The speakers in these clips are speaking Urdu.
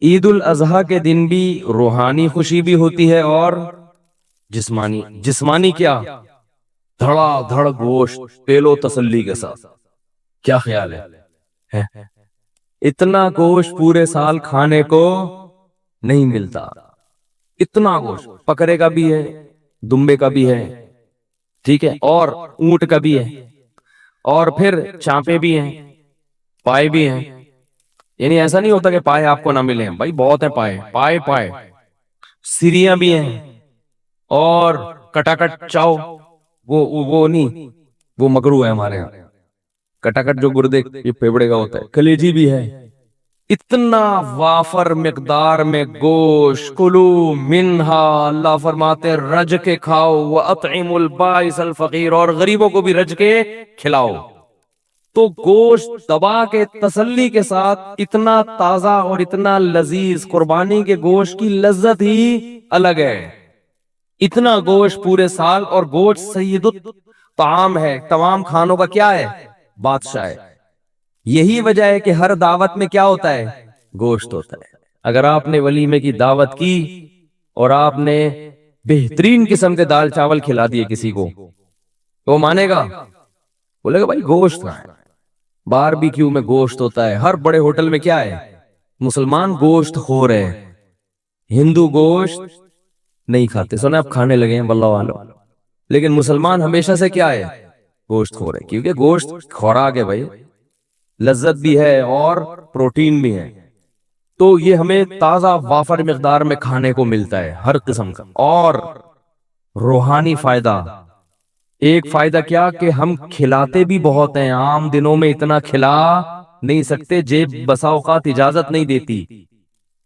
عید الاضحیٰ کے دن بھی روحانی خوشی بھی ہوتی ہے اور جسمانی کیا، دھڑا دھڑ گوشت پیلو تسلی کے ساتھ. کیا خیال ہے؟ اتنا گوشت پورے سال کھانے کو نہیں ملتا. اتنا گوشت بکرے کا بھی ہے، دمبے کا بھی ہے، ٹھیک ہے، اور اونٹ کا بھی ہے، اور پھر چانپے بھی ہیں، پائے بھی ہیں. یعنی ایسا نہیں ہوتا کہ پائے آپ کو نہ ملیں، بھائی بہت ہیں پائے پائے پائے. سیریاں بھی ہیں، اور کٹاکٹ چاؤ، وہ نہیں، وہ مکرو ہے ہمارے یہاں. کٹاکٹ جو گردے یہ پھیپڑے کا ہوتا ہے، کلیجی بھی ہے. اتنا وافر مقدار میں گوشت، کلو منہا، اللہ فرماتے ہیں رج کے کھاؤ، وَأَطْعِمُ الْبَائِسَ الْفَقِيرَ، اور غریبوں کو بھی رج کے کھلاؤ. تو گوشت دبا کے تسلی کے ساتھ اتنا تازہ اور اتنا لذیذ، قربانی کے گوشت کی لذت ہی الگ ہے. اتنا گوشت پورے سال، اور گوشت سید الطعام ہے، تمام کھانوں کا کیا ہے، بادشاہ ہے. یہی وجہ ہے کہ ہر دعوت میں کیا ہوتا ہے، گوشت ہوتا ہے. اگر آپ نے ولیمے کی دعوت کی اور آپ نے بہترین قسم کے دال چاول کھلا دیے کسی کو، تو وہ مانے گا، بولے گا بھائی گوشت کہاں ہے. باربیکیو میں گوشت ہوتا ہے، ہر بڑے ہوٹل میں کیا ہے، مسلمان گوشت خور ہے. ہندو گوشت نہیں کھاتے، سونا آپ کھانے لگے ہیں واللہ عالم، لیکن مسلمان ہمیشہ سے کیا ہے، گوشت خور ہے. کیونکہ گوشت خوراک ہے بھائی، لذت بھی ہے اور پروٹین بھی ہے. تو یہ ہمیں تازہ وافر مقدار میں کھانے کو ملتا ہے ہر قسم کا. اور روحانی فائدہ، ایک فائدہ کیا کہ ہم کھلاتے بھی بہت ہیں. عام دنوں میں اتنا کھلا نہیں سکتے، جیب بسا اوقات اجازت نہیں دیتی.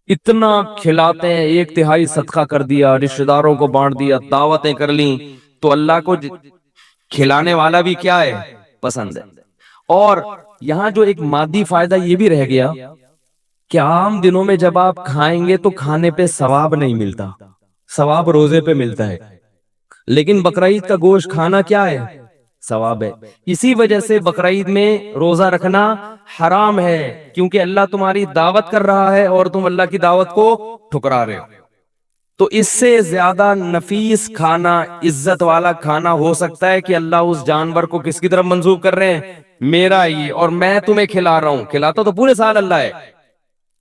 اتنا کھلاتے ہیں، 1/3 صدقہ کر دیا، رشتہ داروں کو بانٹ دیا، دعوتیں کر لیں. تو اللہ کو کھلانے والا بھی کیا ہے، پسند ہے. اور یہاں جو ایک مادی فائدہ یہ بھی رہ گیا کہ عام دنوں میں جب آپ کھائیں گے تو کھانے پہ ثواب نہیں ملتا، ثواب روزے پہ ملتا ہے. لیکن بقرعید کا گوشت کھانا کیا ہے، ثواب ہے. اسی وجہ سے بقرعید میں روزہ رکھنا حرام ہے، کیونکہ اللہ تمہاری دعوت کر رہا ہے اور تم اللہ کی دعوت کو ٹھکرا رہے ہو. تو اس سے زیادہ نفیس کھانا، عزت والا کھانا ہو سکتا ہے کہ اللہ اس جانور کو کس کی طرف منسوب کر رہے ہیں، میرا یہ، اور میں تمہیں کھلا رہا ہوں. کھلاتا تو پورے سال اللہ ہے،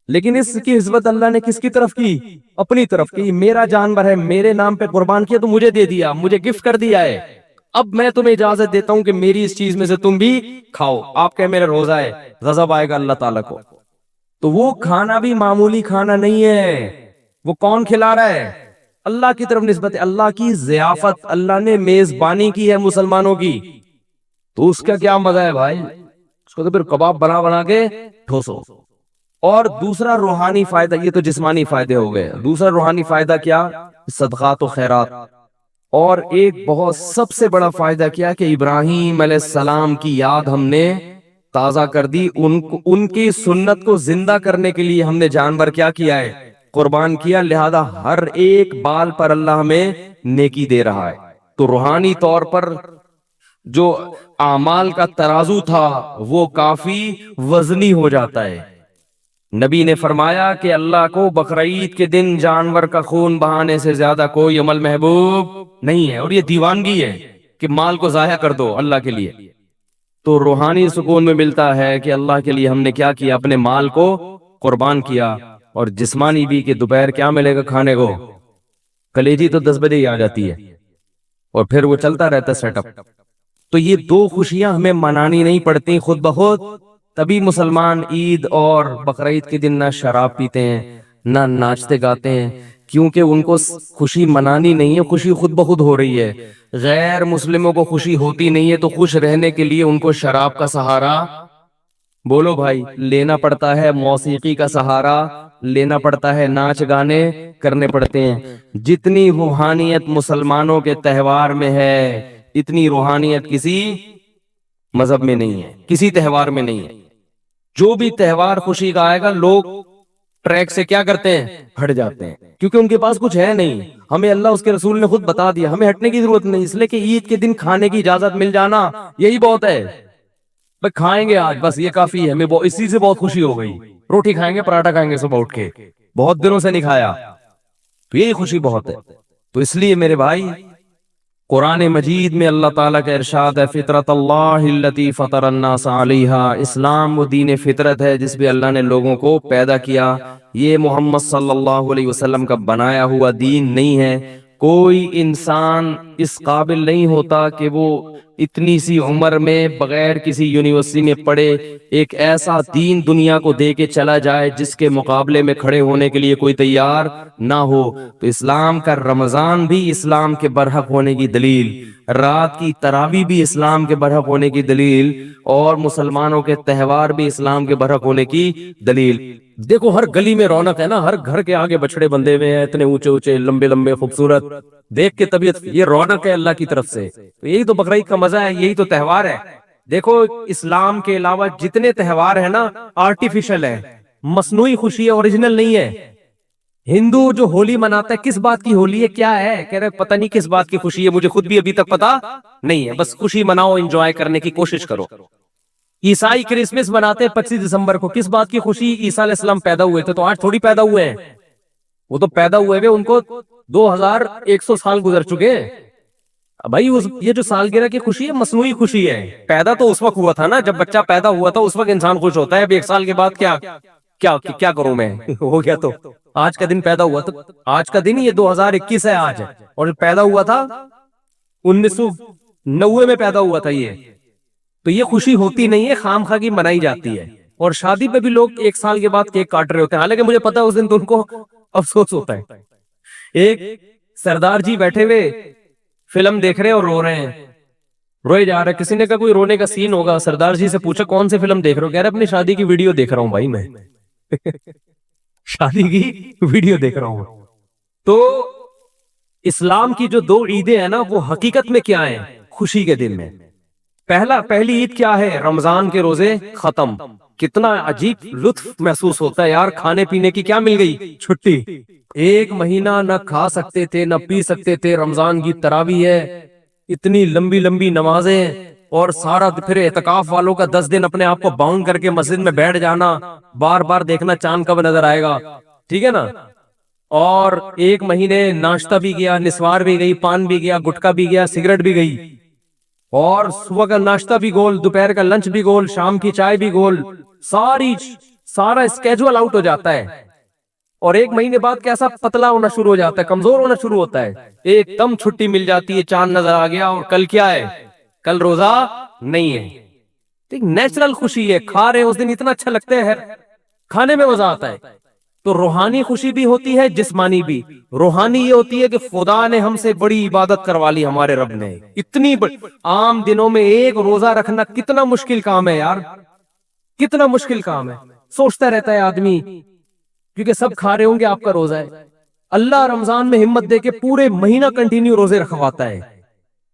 لیکن اس کی نسبت اللہ نے کس کی طرف کی، اپنی طرف کی. میرا جانور ہے، میرے نام پہ قربان کیا تو مجھے دے دیا، مجھے گفٹ کر دیا ہے. اب میں تمہیں اجازت دیتا ہوں کہ میری اس چیز میں سے تم بھی کھاؤ. آپ کہے میرا روزہ ہے، غضب آئے گا اللہ تعالیٰ کو. تو وہ کھانا بھی معمولی کھانا نہیں ہے. وہ کون کھلا رہا ہے، اللہ کی طرف نسبت ہے، اللہ کی ضیافت، اللہ نے میزبانی کی ہے مسلمانوں کی. تو اس کا کیا مزہ ہے بھائی، اس کو تو پھر کباب بنا بنا کے ٹھوسو. اور دوسرا روحانی فائدہ، یہ تو جسمانی فائدے ہو گئے. دوسرا روحانی فائدہ کیا، صدقات و خیرات. اور ایک بہت سب سے بڑا فائدہ کیا کہ ابراہیم علیہ السلام کی یاد ہم نے تازہ کر دی. ان کی سنت کو زندہ کرنے کے لیے ہم نے جانور کیا کیا ہے، قربان کیا. لہذا ہر ایک بال پر اللہ ہمیں نیکی دے رہا ہے. تو روحانی طور پر جو اعمال کا ترازو تھا وہ کافی وزنی ہو جاتا ہے. نبی نے فرمایا کہ اللہ کو بقرعید کے دن جانور کا خون بہانے سے زیادہ کوئی عمل محبوب نہیں ہے. اور یہ دیوانگی ہے کہ مال کو ضائع کر دو اللہ کے لیے. تو روحانی سکون میں ملتا ہے کہ اللہ کے لیے ہم نے کیا کیا، اپنے مال کو قربان کیا. اور جسمانی بھی کہ دوپہر کیا ملے گا کھانے کو، کلیجی تو 10 بجے ہی آ جاتی ہے، اور پھر وہ چلتا رہتا ہے سیٹ اپ. تو یہ دو خوشیاں ہمیں منانی نہیں پڑتی خود بخود. تبھی مسلمان عید اور بقرعید کے دن نہ شراب پیتے ہیں، نہ ناچتے گاتے ہیں، کیونکہ ان کو خوشی منانی نہیں ہے، خوشی خود بخود ہو رہی ہے. غیر مسلموں کو خوشی ہوتی نہیں ہے، تو خوش رہنے کے لیے ان کو شراب کا سہارا، بولو بھائی، لینا پڑتا ہے. موسیقی کا سہارا لینا پڑتا ہے، ناچ گانے کرنے پڑتے ہیں. جتنی روحانیت مسلمانوں کے تہوار میں ہے، اتنی روحانیت کسی مذہب میں نہیں ہے، کسی تہوار میں نہیں ہے. جو بھی تہوار خوشی کا آئے گا، لوگ ٹریک سے کیا کرتے ہیں، ہٹ جاتے ہیں، کیونکہ ان کے پاس کچھ ہے نہیں. ہمیں اللہ اس کے رسول نے خود بتا دیا، ہمیں ہٹنے کی ضرورت نہیں. اس لیے کہ عید کے دن کھانے کی اجازت مل جانا یہی بہت ہے. بھائی کھائیں گے آج، بس یہ کافی ہے، ہمیں اسی سے بہت خوشی ہو گئی. روٹی کھائیں گے، پراٹھا کھائیں گے صبح اٹھ کے، بہت دنوں سے نہیں کھایا، تو یہی خوشی بہت ہے۔ تو اس لیے میرے بھائی قرآن مجید میں اللہ تعالیٰ کا ارشاد ہے فطرت اللہ التی فطر الناس علیہا، اسلام وہ دین فطرت ہے جس پہ اللہ نے لوگوں کو پیدا کیا، یہ محمد صلی اللہ علیہ وسلم کا بنایا ہوا دین نہیں ہے۔ کوئی انسان اس قابل نہیں ہوتا کہ وہ اتنی سی عمر میں بغیر کسی یونیورسٹی میں پڑھے ایک ایسا دین دنیا کو دے کے چلا جائے جس کے مقابلے میں کھڑے ہونے کے لیے کوئی تیار نہ ہو۔ تو اسلام کا رمضان بھی اسلام کے برحق ہونے کی دلیل، رات کی تراویح بھی اسلام کے برحق ہونے کی دلیل، اور مسلمانوں کے تہوار بھی اسلام کے برحق ہونے کی دلیل۔ دیکھو ہر گلی میں رونق ہے نا، ہر گھر کے آگے بچڑے بندے ہوئے ہیں، اتنے اونچے اونچے لمبے لمبے خوبصورت، دیکھ کے طبیعت، یہ رونق ہے اللہ کی طرف سے۔ تو یہی تو بقرعید کا مزہ ہے، یہی تو تہوار ہے۔ دیکھو اسلام کے علاوہ جتنے تہوار ہیں نا آرٹیفیشل ہے، مصنوعی خوشی ہے، اوریجنل نہیں ہے۔ ہندو جو ہولی مناتا ہے کس بات کی ہولی ہے، کیا ہے، کہہ رہے پتہ نہیں کس بات کی خوشی ہے، مجھے خود بھی ابھی تک پتا نہیں ہے، بس خوشی مناؤ، انجوائے کرنے کی کوشش کرو۔ عیسائی کرسمس مناتے 25 دسمبر کو، کس بات کی خوشی، عیسیٰ علیہ السلام پیدا ہوئے تھے، تو آج تھوڑی پیدا ہوئے ہیں، وہ تو پیدا ہوئے ان کو 2100 سال گزر چکے ہیں۔ بھائی یہ جو سالگرہ کی خوشی ہے مصنوعی خوشی ہے، پیدا تو اس وقت ہوا تھا نا جب بچہ پیدا ہوا تھا، اس وقت انسان خوش ہوتا ہے، اب 1 سال کے بعد کیا کروں میں، ہو گیا تو آج کا دن پیدا ہوا، تو آج کا دن یہ 2021 ہے آج، اور پیدا ہوا تھا 1990 میں پیدا ہوا تھا یہ۔ تو یہ خوشی ہوتی نہیں ہے، خام خواہ کی منائی جاتی ہے۔ اور شادی پہ بھی لوگ 1 سال کے بعد کیک کاٹ رہے ہوتے ہیں، حالانکہ مجھے پتا ہے اس دن تو ان کو افسوس ہوتا ہے۔ ایک سردار جی بیٹھے ہوئے فلم دیکھ رہے اور رو رہے ہیں، روئے جا رہے، کسی نے کہا کوئی رونے کا سین ہوگا، سردار جی سے پوچھا کون سی فلم دیکھ رہے ہو، کہہ رہے اپنی شادی کی ویڈیو دیکھ رہا ہوں بھائی میں شادی کی ویڈیو دیکھ رہا ہوں۔ تو اسلام کی جو 2 عیدیں ہیں نا وہ حقیقت میں کیا ہیں، خوشی کے دن میں۔ پہلی عید کیا ہے، رمضان کے روزے ختم، کتنا عجیب لطف محسوس ہوتا ہے یار، کھانے پینے کی کیا مل گئی، چھٹی، 1 مہینہ نہ کھا سکتے تھے نہ پی سکتے تھے، رمضان کی تراویح ہے، اتنی لمبی لمبی نمازیں، اور سارا پھر اعتکاف والوں کا 10 دن اپنے آپ کو باؤنڈ کر کے مسجد میں بیٹھ جانا، بار بار دیکھنا چاند کب نظر آئے گا، ٹھیک ہے نا، اور 1 مہینے ناشتہ بھی گیا، نسوار بھی گئی، پان بھی گیا، گٹکا بھی گیا، سگریٹ بھی گئی، اور صبح کا ناشتہ بھی گول، دوپہر کا لنچ بھی گول، شام کی چائے بھی گول، سارا اسکیجول آؤٹ ہو جاتا ہے، اور 1 مہینے بعد کیسا پتلا ہونا شروع ہو جاتا ہے، کمزور ہونا شروع ہوتا ہے، ایک دم چھٹی مل جاتی ہے، چاند نظر آ گیا، اور کل کیا ہے، کل روزہ نہیں ہے۔ نیچرل خوشی ہے، کھا رہے اس دن اتنا اچھا لگتا ہے، کھانے میں مزہ آتا ہے۔ تو روحانی خوشی بھی ہوتی ہے، جسمانی بھی۔ روحانی یہ ہوتی ہے کہ خدا نے ہم سے بڑی عبادت کروا لی، ہمارے رب نے اتنی بڑی، عام دنوں میں 1 روزہ رکھنا کتنا مشکل کام ہے یار، کتنا مشکل کام ہے، سوچتا رہتا ہے آدمی، کیونکہ سب کھا رہے ہوں گے آپ کا روزہ ہے۔ اللہ رمضان میں ہمت دے کے پورے مہینہ کنٹینیو روزے رکھواتا ہے،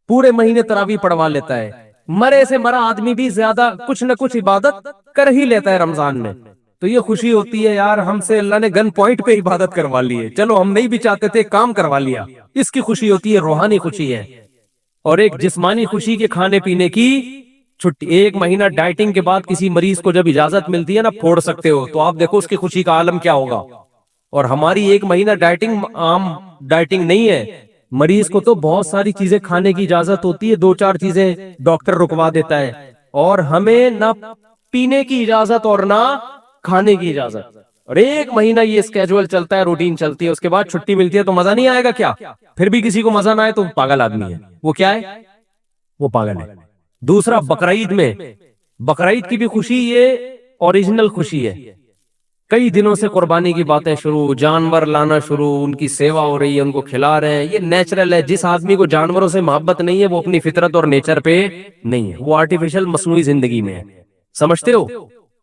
پورے مہینے تراویح پڑھوا لیتا ہے، مرے سے مرا آدمی بھی زیادہ کچھ نہ کچھ عبادت کر ہی لیتا ہے رمضان میں۔ تو یہ خوشی ہوتی ہے یار، ہم سے اللہ نے گن پوائنٹ پہ عبادت کروا لی ہے، چلو ہم نہیں بھی چاہتے تھے، کام کروا لیا، اس کی خوشی ہوتی ہے، روحانی خوشی ہے۔ اور ایک جسمانی خوشی کے کھانے پینے کی چھٹی، 1 مہینہ ڈائٹنگ کے بعد کسی مریض کو جب اجازت ملتی ہے نا پھوڑ سکتے ہو، تو آپ دیکھو اس کی خوشی کا عالم کیا ہوگا۔ اور ہماری 1 مہینہ ڈائٹنگ عام ڈائٹنگ نہیں ہے، مریض کو تو بہت ساری چیزیں کھانے کی اجازت ہوتی ہے، 2-4 چیزیں ڈاکٹر رکوا دیتا ہے، اور ہمیں نہ پینے کی اجازت اور نہ کھانے کی اجازت، اور 1 مہینہ یہ اسکیجول چلتا ہے، روٹین چلتی ہے، اس کے بعد چھٹی ملتی ہے، تو مزہ نہیں آئے گا کیا؟ پھر بھی کسی کو مزہ نہ آئے تو پاگل آدمی ہے، وہ کیا ہے، وہ پاگل ہے۔ دوسرا بقرعید میں، بقرعید کی بھی خوشی یہ اوریجنل خوشی ہے، کئی دنوں سے قربانی کی باتیں شروع، جانور لانا شروع، ان کی سیوا ہو رہی ہے، ان کو کھلا رہے ہیں، یہ نیچرل ہے۔ جس آدمی کو جانوروں سے محبت نہیں ہے وہ اپنی فطرت اور نیچر پہ نہیں ہے، وہ آرٹیفیشل مصنوعی زندگی میں ہے، سمجھتے ہو؟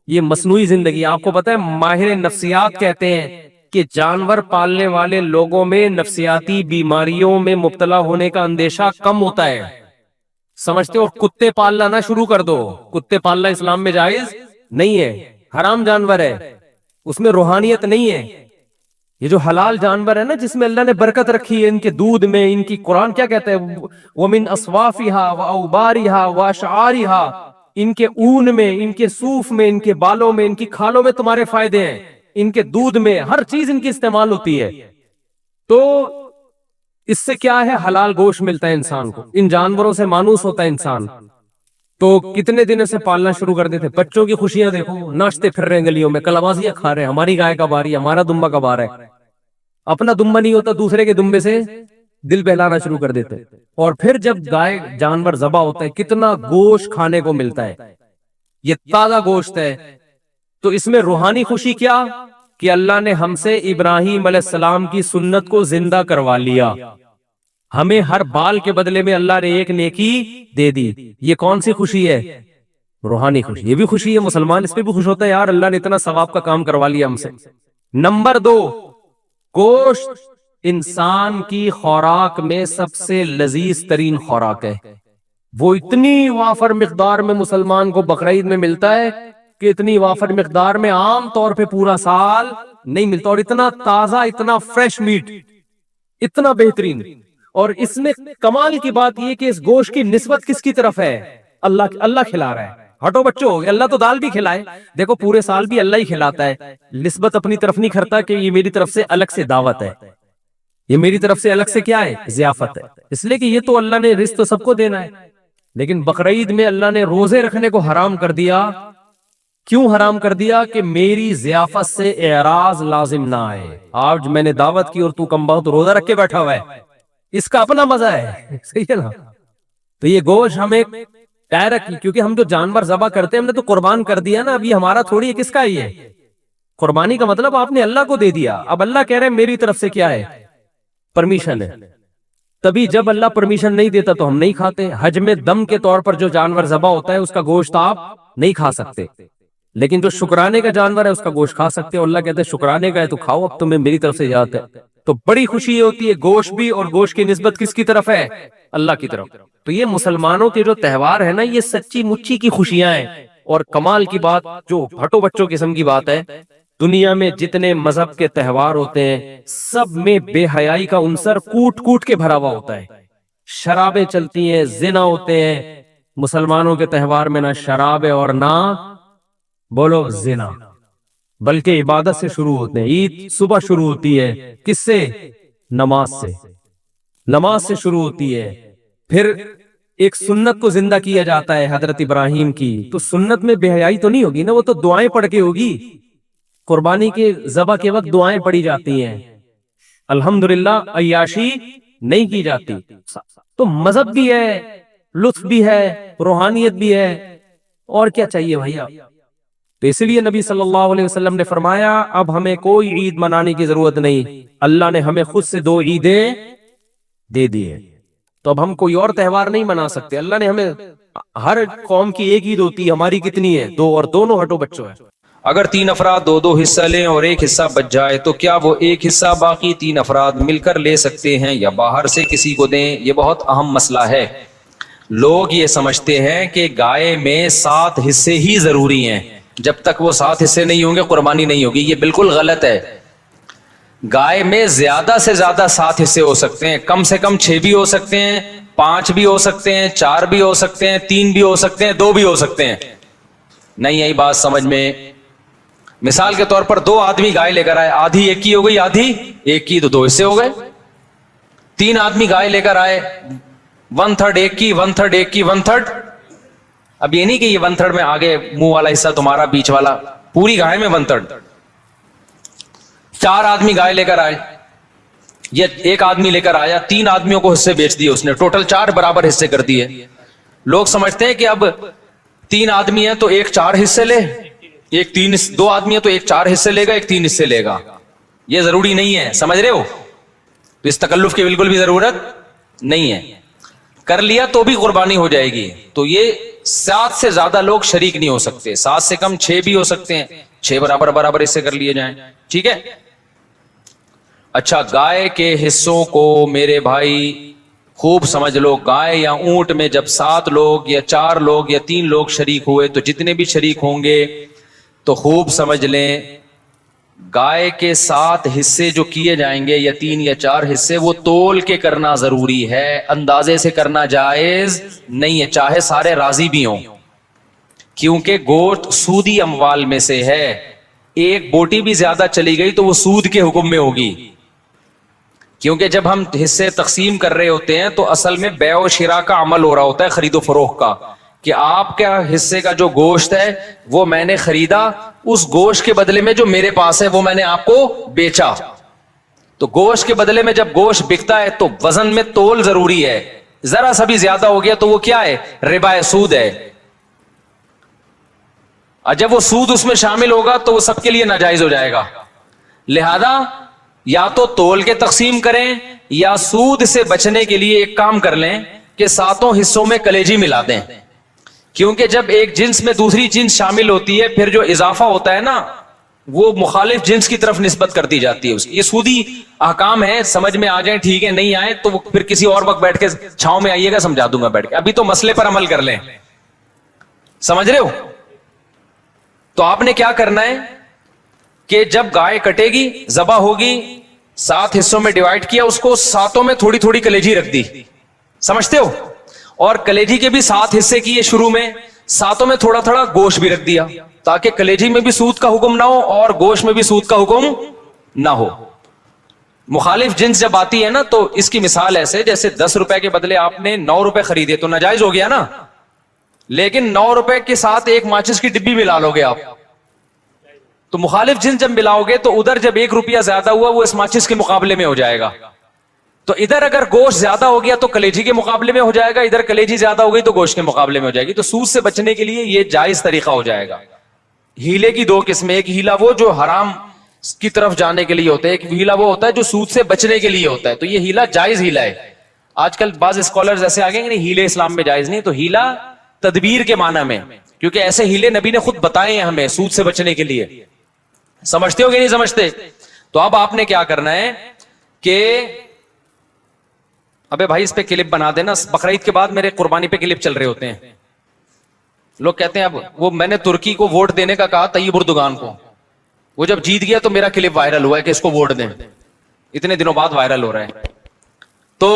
یہ مصنوعی زندگی، آپ کو پتہ ہے ماہر نفسیات کہتے ہیں کہ جانور پالنے والے لوگوں میں نفسیاتی بیماریوں میں مبتلا ہونے کا اندیشہ کم ہوتا ہے، سمجھتے ہو؟ کتے پالنا نہ شروع کر دو، کتے پالنا اسلام میں جائز نہیں ہے، حرام جانور ہے، اس میں روحانیت نہیں ہے۔ یہ جو حلال جانور ہے نا جس میں اللہ نے برکت رکھی ہے، ان کے دودھ میں، ان کی قرآن کیا کہتا ہے، وَمِنْ أَصْوَافِهَا وَأَوْبَارِهَا وَأَشْعَارِهَا، ان کے اون میں، ان کے صوف میں، ان کے بالوں میں، ان کی کھالوں میں تمہارے فائدے ہیں، ان کے دودھ میں ہر چیز ان کی استعمال ہوتی ہے. تو اس سے کیا ہے, حلال گوشت ملتا ہے انسان کو. ان جانوروں سے مانوس ہوتا ہے انسان. تو کتنے دن سے پالنا شروع کر دیتے. بچوں کی خوشیاں دیکھو, ناچتے پھر رہے ہیں گلیوں میں, کلبازیاں کھا رہے ہیں, ہماری گائے کب آ رہی ہے, ہمارا دمبا کب آ رہا ہے. اپنا دمبا نہیں ہوتا, دوسرے کے دمبے سے دل بہلانا شروع کر دیتے. اور پھر جب گائے جانور ذبح ہوتا ہے, کتنا گوشت کھانے کو ملتا ہے, یہ تازہ گوشت ہے. تو اس میں روحانی خوشی کیا کہ اللہ نے ہم سے ابراہیم علیہ السلام کی سنت کو زندہ کروا لیا. ہمیں ہر بال کے بدلے میں اللہ نے ایک نیکی دے دی. یہ کون سی خوشی ہے؟ روحانی خوشی. یہ بھی خوشی ہے, مسلمان اس پہ بھی خوش ہوتا ہے, یار اللہ نے اتنا ثواب کا کام کروا لیا ہم سے. نمبر 2, گوشت انسان کی خوراک میں سب سے لذیذ ترین خوراک ہے. وہ اتنی وافر مقدار میں مسلمان کو بقرعید میں ملتا ہے کہ اتنی وافر مقدار میں عام طور پہ پورا سال نہیں ملتا. اور اتنا تازہ, اتنا فریش میٹ, اتنا بہترین. اور اس میں کمال کی بات یہ کہ اس گوشت کی نسبت کس کی طرف ہے؟ اللہ کھلا رہا ہے. ہٹو بچوں, اللہ تو دال بھی کھلائے, دیکھو پورے سال بھی اللہ ہی کھلاتا ہے. نسبت اپنی طرف نہیں کرتا کہ یہ میری طرف سے الگ سے دعوت ہے, یہ میری طرف سے الگ سے کیا ہے, ضیافت ہے. اس لیے کہ یہ تو اللہ نے رزق تو سب کو دینا ہے. لیکن بقرعید میں اللہ نے روزے رکھنے کو حرام کر دیا. کیوں حرام کر دیا؟ کہ میری ضیافت سے اعراض لازم نہ آئے. آج میں نے دعوت کی اور تو کم بہت روزہ رکھ کے بیٹھا ہوا ہے, اس کا اپنا مزہ ہے, صحیح ہے نا. تو یہ گوشت ہمیں ڈائریکٹ, کیونکہ ہم جو جانور ذبح کرتے ہیں ہم نے تو قربان کر دیا نا. اب یہ ہمارا تھوڑی ہے, کس کا ہی ہے. قربانی کا مطلب آپ نے اللہ کو دے دیا. اب اللہ کہہ رہے ہیں میری طرف سے کیا ہے, پرمیشن ہے. تبھی جب اللہ پرمیشن نہیں دیتا تو ہم نہیں کھاتے. حج میں دم کے طور پر جو جانور ذبح ہوتا ہے اس کا گوشت آپ نہیں کھا سکتے, لیکن جو شکرانے کا جانور ہے اس کا گوشت کھا سکتے. اور اللہ کہتے ہیں شکرانے کا ہے تو کھاؤ, اب تمہیں میری طرف سے اجازت ہے. تو بڑی خوشی ہوتی ہے گوشت بھی, اور گوشت کی نسبت کس کی طرف ہے؟ اللہ کی طرف. تو یہ مسلمانوں کے جو تہوار ہے نا, یہ سچی مچی کی خوشیاں ہیں. اور کمال کی بات, جو بھٹو بچوں قسم کی بات ہے, دنیا میں جتنے مذہب کے تہوار ہوتے ہیں سب میں بے حیائی کا عنصر کوٹ کوٹ کے بھرا ہوا ہوتا ہے. شرابیں چلتی ہیں, زنا ہوتے ہیں. مسلمانوں کے تہوار میں نہ شراب ہے اور نہ بولو زنا, بلکہ عبادت سے شروع ہوتے ہیں. عید صبح شروع ہوتی ہے, کس سے؟ نماز سے. نماز سے شروع ہوتی ہے. پھر ایک سنت کو زندہ کیا جاتا ہے حضرت ابراہیم کی. تو سنت میں بے حیائی تو نہیں ہوگی نا, وہ تو دعائیں پڑھ کے ہوگی. قربانی کے ذبح کے وقت دعائیں پڑھی جاتی ہیں, الحمدللہ عیاشی نہیں کی جاتی. تو مذہب بھی ہے, لطف بھی ہے, روحانیت بھی ہے, اور کیا چاہیے بھیا. تو اس لیے نبی صلی اللہ علیہ وسلم نے فرمایا اب ہمیں کوئی عید منانے کی ضرورت نہیں, اللہ نے ہمیں خود سے 2 عیدیں دے دی ہے. تو اب ہم کوئی اور تہوار نہیں منا سکتے. اللہ نے ہمیں, ہر قوم کی ایک عید ہوتی ہے, ہماری کتنی ہے؟ 2, اور دونوں ہٹو بچوں ہیں. اگر 3 افراد 2 حصہ لیں اور ایک حصہ بچ جائے تو کیا وہ ایک حصہ باقی 3 افراد مل کر لے سکتے ہیں یا باہر سے کسی کو دیں؟ یہ بہت اہم مسئلہ ہے. لوگ یہ سمجھتے ہیں کہ گائے میں 7 حصے ہی ضروری ہیں, جب تک وہ 7 حصے نہیں ہوں گے قربانی نہیں ہوگی. یہ بالکل غلط ہے. گائے میں زیادہ سے زیادہ 7 حصے ہو سکتے ہیں, کم سے کم 6 بھی ہو سکتے ہیں, 5 بھی ہو سکتے ہیں, 4 بھی ہو سکتے ہیں, 3 بھی ہو سکتے ہیں, 2 بھی ہو سکتے ہیں. نہیں آئی بات سمجھ میں؟ مثال کے طور پر 2 آدمی گائے لے کر آئے, آدھی ایک کی ہو گئی, آدھی ایک کی, تو 2 حصے ہو گئے. 3 آدمی گائے لے کر آئے, 1/3 ایک کی, 1/3 ایک کی, 1/3. اب یہ نہیں کہ یہ 1/3 میں آگے منہ والا حصہ تمہارا, بیچ والا, پوری گائے میں 1/3. 4 آدمی گائے لے کر آئے, یہ ایک آدمی لے کر آیا, 3 آدمیوں کو حصے بیچ دیے اس نے, ٹوٹل 4 برابر حصے کر دیے. لوگ سمجھتے ہیں کہ اب 3 آدمی ہیں تو ایک 4 حصے لے, ایک 2 آدمی ہیں تو ایک 4 حصے لے گا, ایک 3 حصے لے گا. یہ ضروری نہیں ہے, سمجھ رہے ہو؟ تو اس تکلف کی بالکل بھی ضرورت نہیں ہے. کر لیا تو بھی قربانی ہو جائے گی. تو یہ 7 سے زیادہ لوگ شریک نہیں ہو سکتے, 7 سے کم 6 بھی ہو سکتے ہیں, 6 برابر حصے کر لیے جائیں. ٹھیک ہے. اچھا, گائے کے حصوں کو میرے بھائی خوب سمجھ لو. گائے یا اونٹ میں جب 7 لوگ یا 4 لوگ یا 3 لوگ شریک ہوئے تو جتنے بھی شریک ہوں گے تو خوب سمجھ لیں, گائے کے 7 حصے جو کیے جائیں گے یا 3 یا 4 حصے, وہ تول کے کرنا ضروری ہے, اندازے سے کرنا جائز نہیں ہے, چاہے سارے راضی بھی ہوں, کیونکہ گوشت سودی اموال میں سے ہے. ایک بوٹی بھی زیادہ چلی گئی تو وہ سود کے حکم میں ہوگی، کیونکہ جب ہم حصے تقسیم کر رہے ہوتے ہیں تو اصل میں بیع و شراء کا عمل ہو رہا ہوتا ہے، خرید و فروخت کا، کہ آپ کا حصے کا جو گوشت ہے وہ میں نے خریدا، اس گوشت کے بدلے میں جو میرے پاس ہے وہ میں نے آپ کو بیچا. تو گوشت کے بدلے میں جب گوشت بکتا ہے تو وزن میں تول ضروری ہے، ذرا سا بھی زیادہ ہو گیا تو وہ کیا ہے؟ ربا ہے، سود ہے. اور جب وہ سود اس میں شامل ہوگا تو وہ سب کے لیے ناجائز ہو جائے گا. لہذا یا تو تول کے تقسیم کریں یا سود سے بچنے کے لیے ایک کام کر لیں کہ 7 حصوں میں کلیجی ملا دیں، کیونکہ جب ایک جنس میں دوسری جنس شامل ہوتی ہے پھر جو اضافہ ہوتا ہے نا وہ مخالف جنس کی طرف نسبت کر دی جاتی ہے. اس کی یہ سودی احکام ہے، سمجھ میں آ جائیں ٹھیک ہے، نہیں آئے تو وہ پھر کسی اور وقت بیٹھ کے چھاؤں میں آئیے گا، سمجھا دوں گا بیٹھ کے. ابھی تو مسئلے پر عمل کر لیں، سمجھ رہے ہو؟ تو آپ نے کیا کرنا ہے کہ جب گائے کٹے گی، ذبح ہوگی، 7 حصوں میں ڈیوائڈ کیا، اس کو 7 میں تھوڑی تھوڑی کلیجی رکھ دی، سمجھتے ہو؟ اور کلیجی کے بھی 7 حصے کیے شروع میں، 7 میں تھوڑا تھوڑا گوشت بھی رکھ دیا تاکہ کلیجی میں بھی سود کا حکم نہ ہو اور گوشت میں بھی سود کا حکم نہ ہو. مخالف جنس جب آتی ہے نا تو اس کی مثال ایسے جیسے 10 روپے کے بدلے آپ نے 9 روپے خریدے تو ناجائز ہو گیا نا، لیکن 9 روپے کے ساتھ ایک ماچس کی ڈبی ملا لو گے آپ، تو مخالف جنس جب ملاؤ گے تو ادھر جب 1 روپیہ زیادہ ہوا وہ اس ماچس کے مقابلے میں ہو جائے گا. تو ادھر اگر گوشت زیادہ ہو گیا تو کلیجی کے مقابلے میں ہو جائے گا، ادھر کلیجی زیادہ ہو گئی تو گوشت کے مقابلے میں ہو جائے گی. تو سود سے بچنے کے لیے یہ جائز طریقہ ہو جائے گا. ہیلے کی 2 قسمیں، ایک ہیلا وہ جو حرام کی طرف جانے کے لیے ہوتا ہے، ایک ہیلا وہ ہوتا ہے جو سود سے بچنے کے لیے ہوتا ہے. تو یہ ہیلا جائز ہیلا ہے. آج کل بعض اسکالرز ایسے آگے کہ نہیں ہیلے اسلام میں جائز نہیں، تو ہیلا تدبیر کے معنی میں، کیونکہ ایسے ہیلے نبی نے خود بتائے ہیں ہمیں سود سے بچنے کے لیے. سمجھتے ہو کہ نہیں سمجھتے؟ تو اب آپ نے کیا کرنا ہے کہ ابے بھائی اس پہ کلپ بنا دینا، بقرعید کے بعد میرے قربانی پہ کلپ چل رہے ہوتے ہیں. لوگ کہتے ہیں اب وہ میں نے ترکی کو ووٹ دینے کا کہا طیب اردگان کو، وہ جب جیت گیا تو میرا کلپ وائرل ہوا ہے کہ اس کو ووٹ دیں، اتنے دنوں بعد وائرل ہو رہا ہے. تو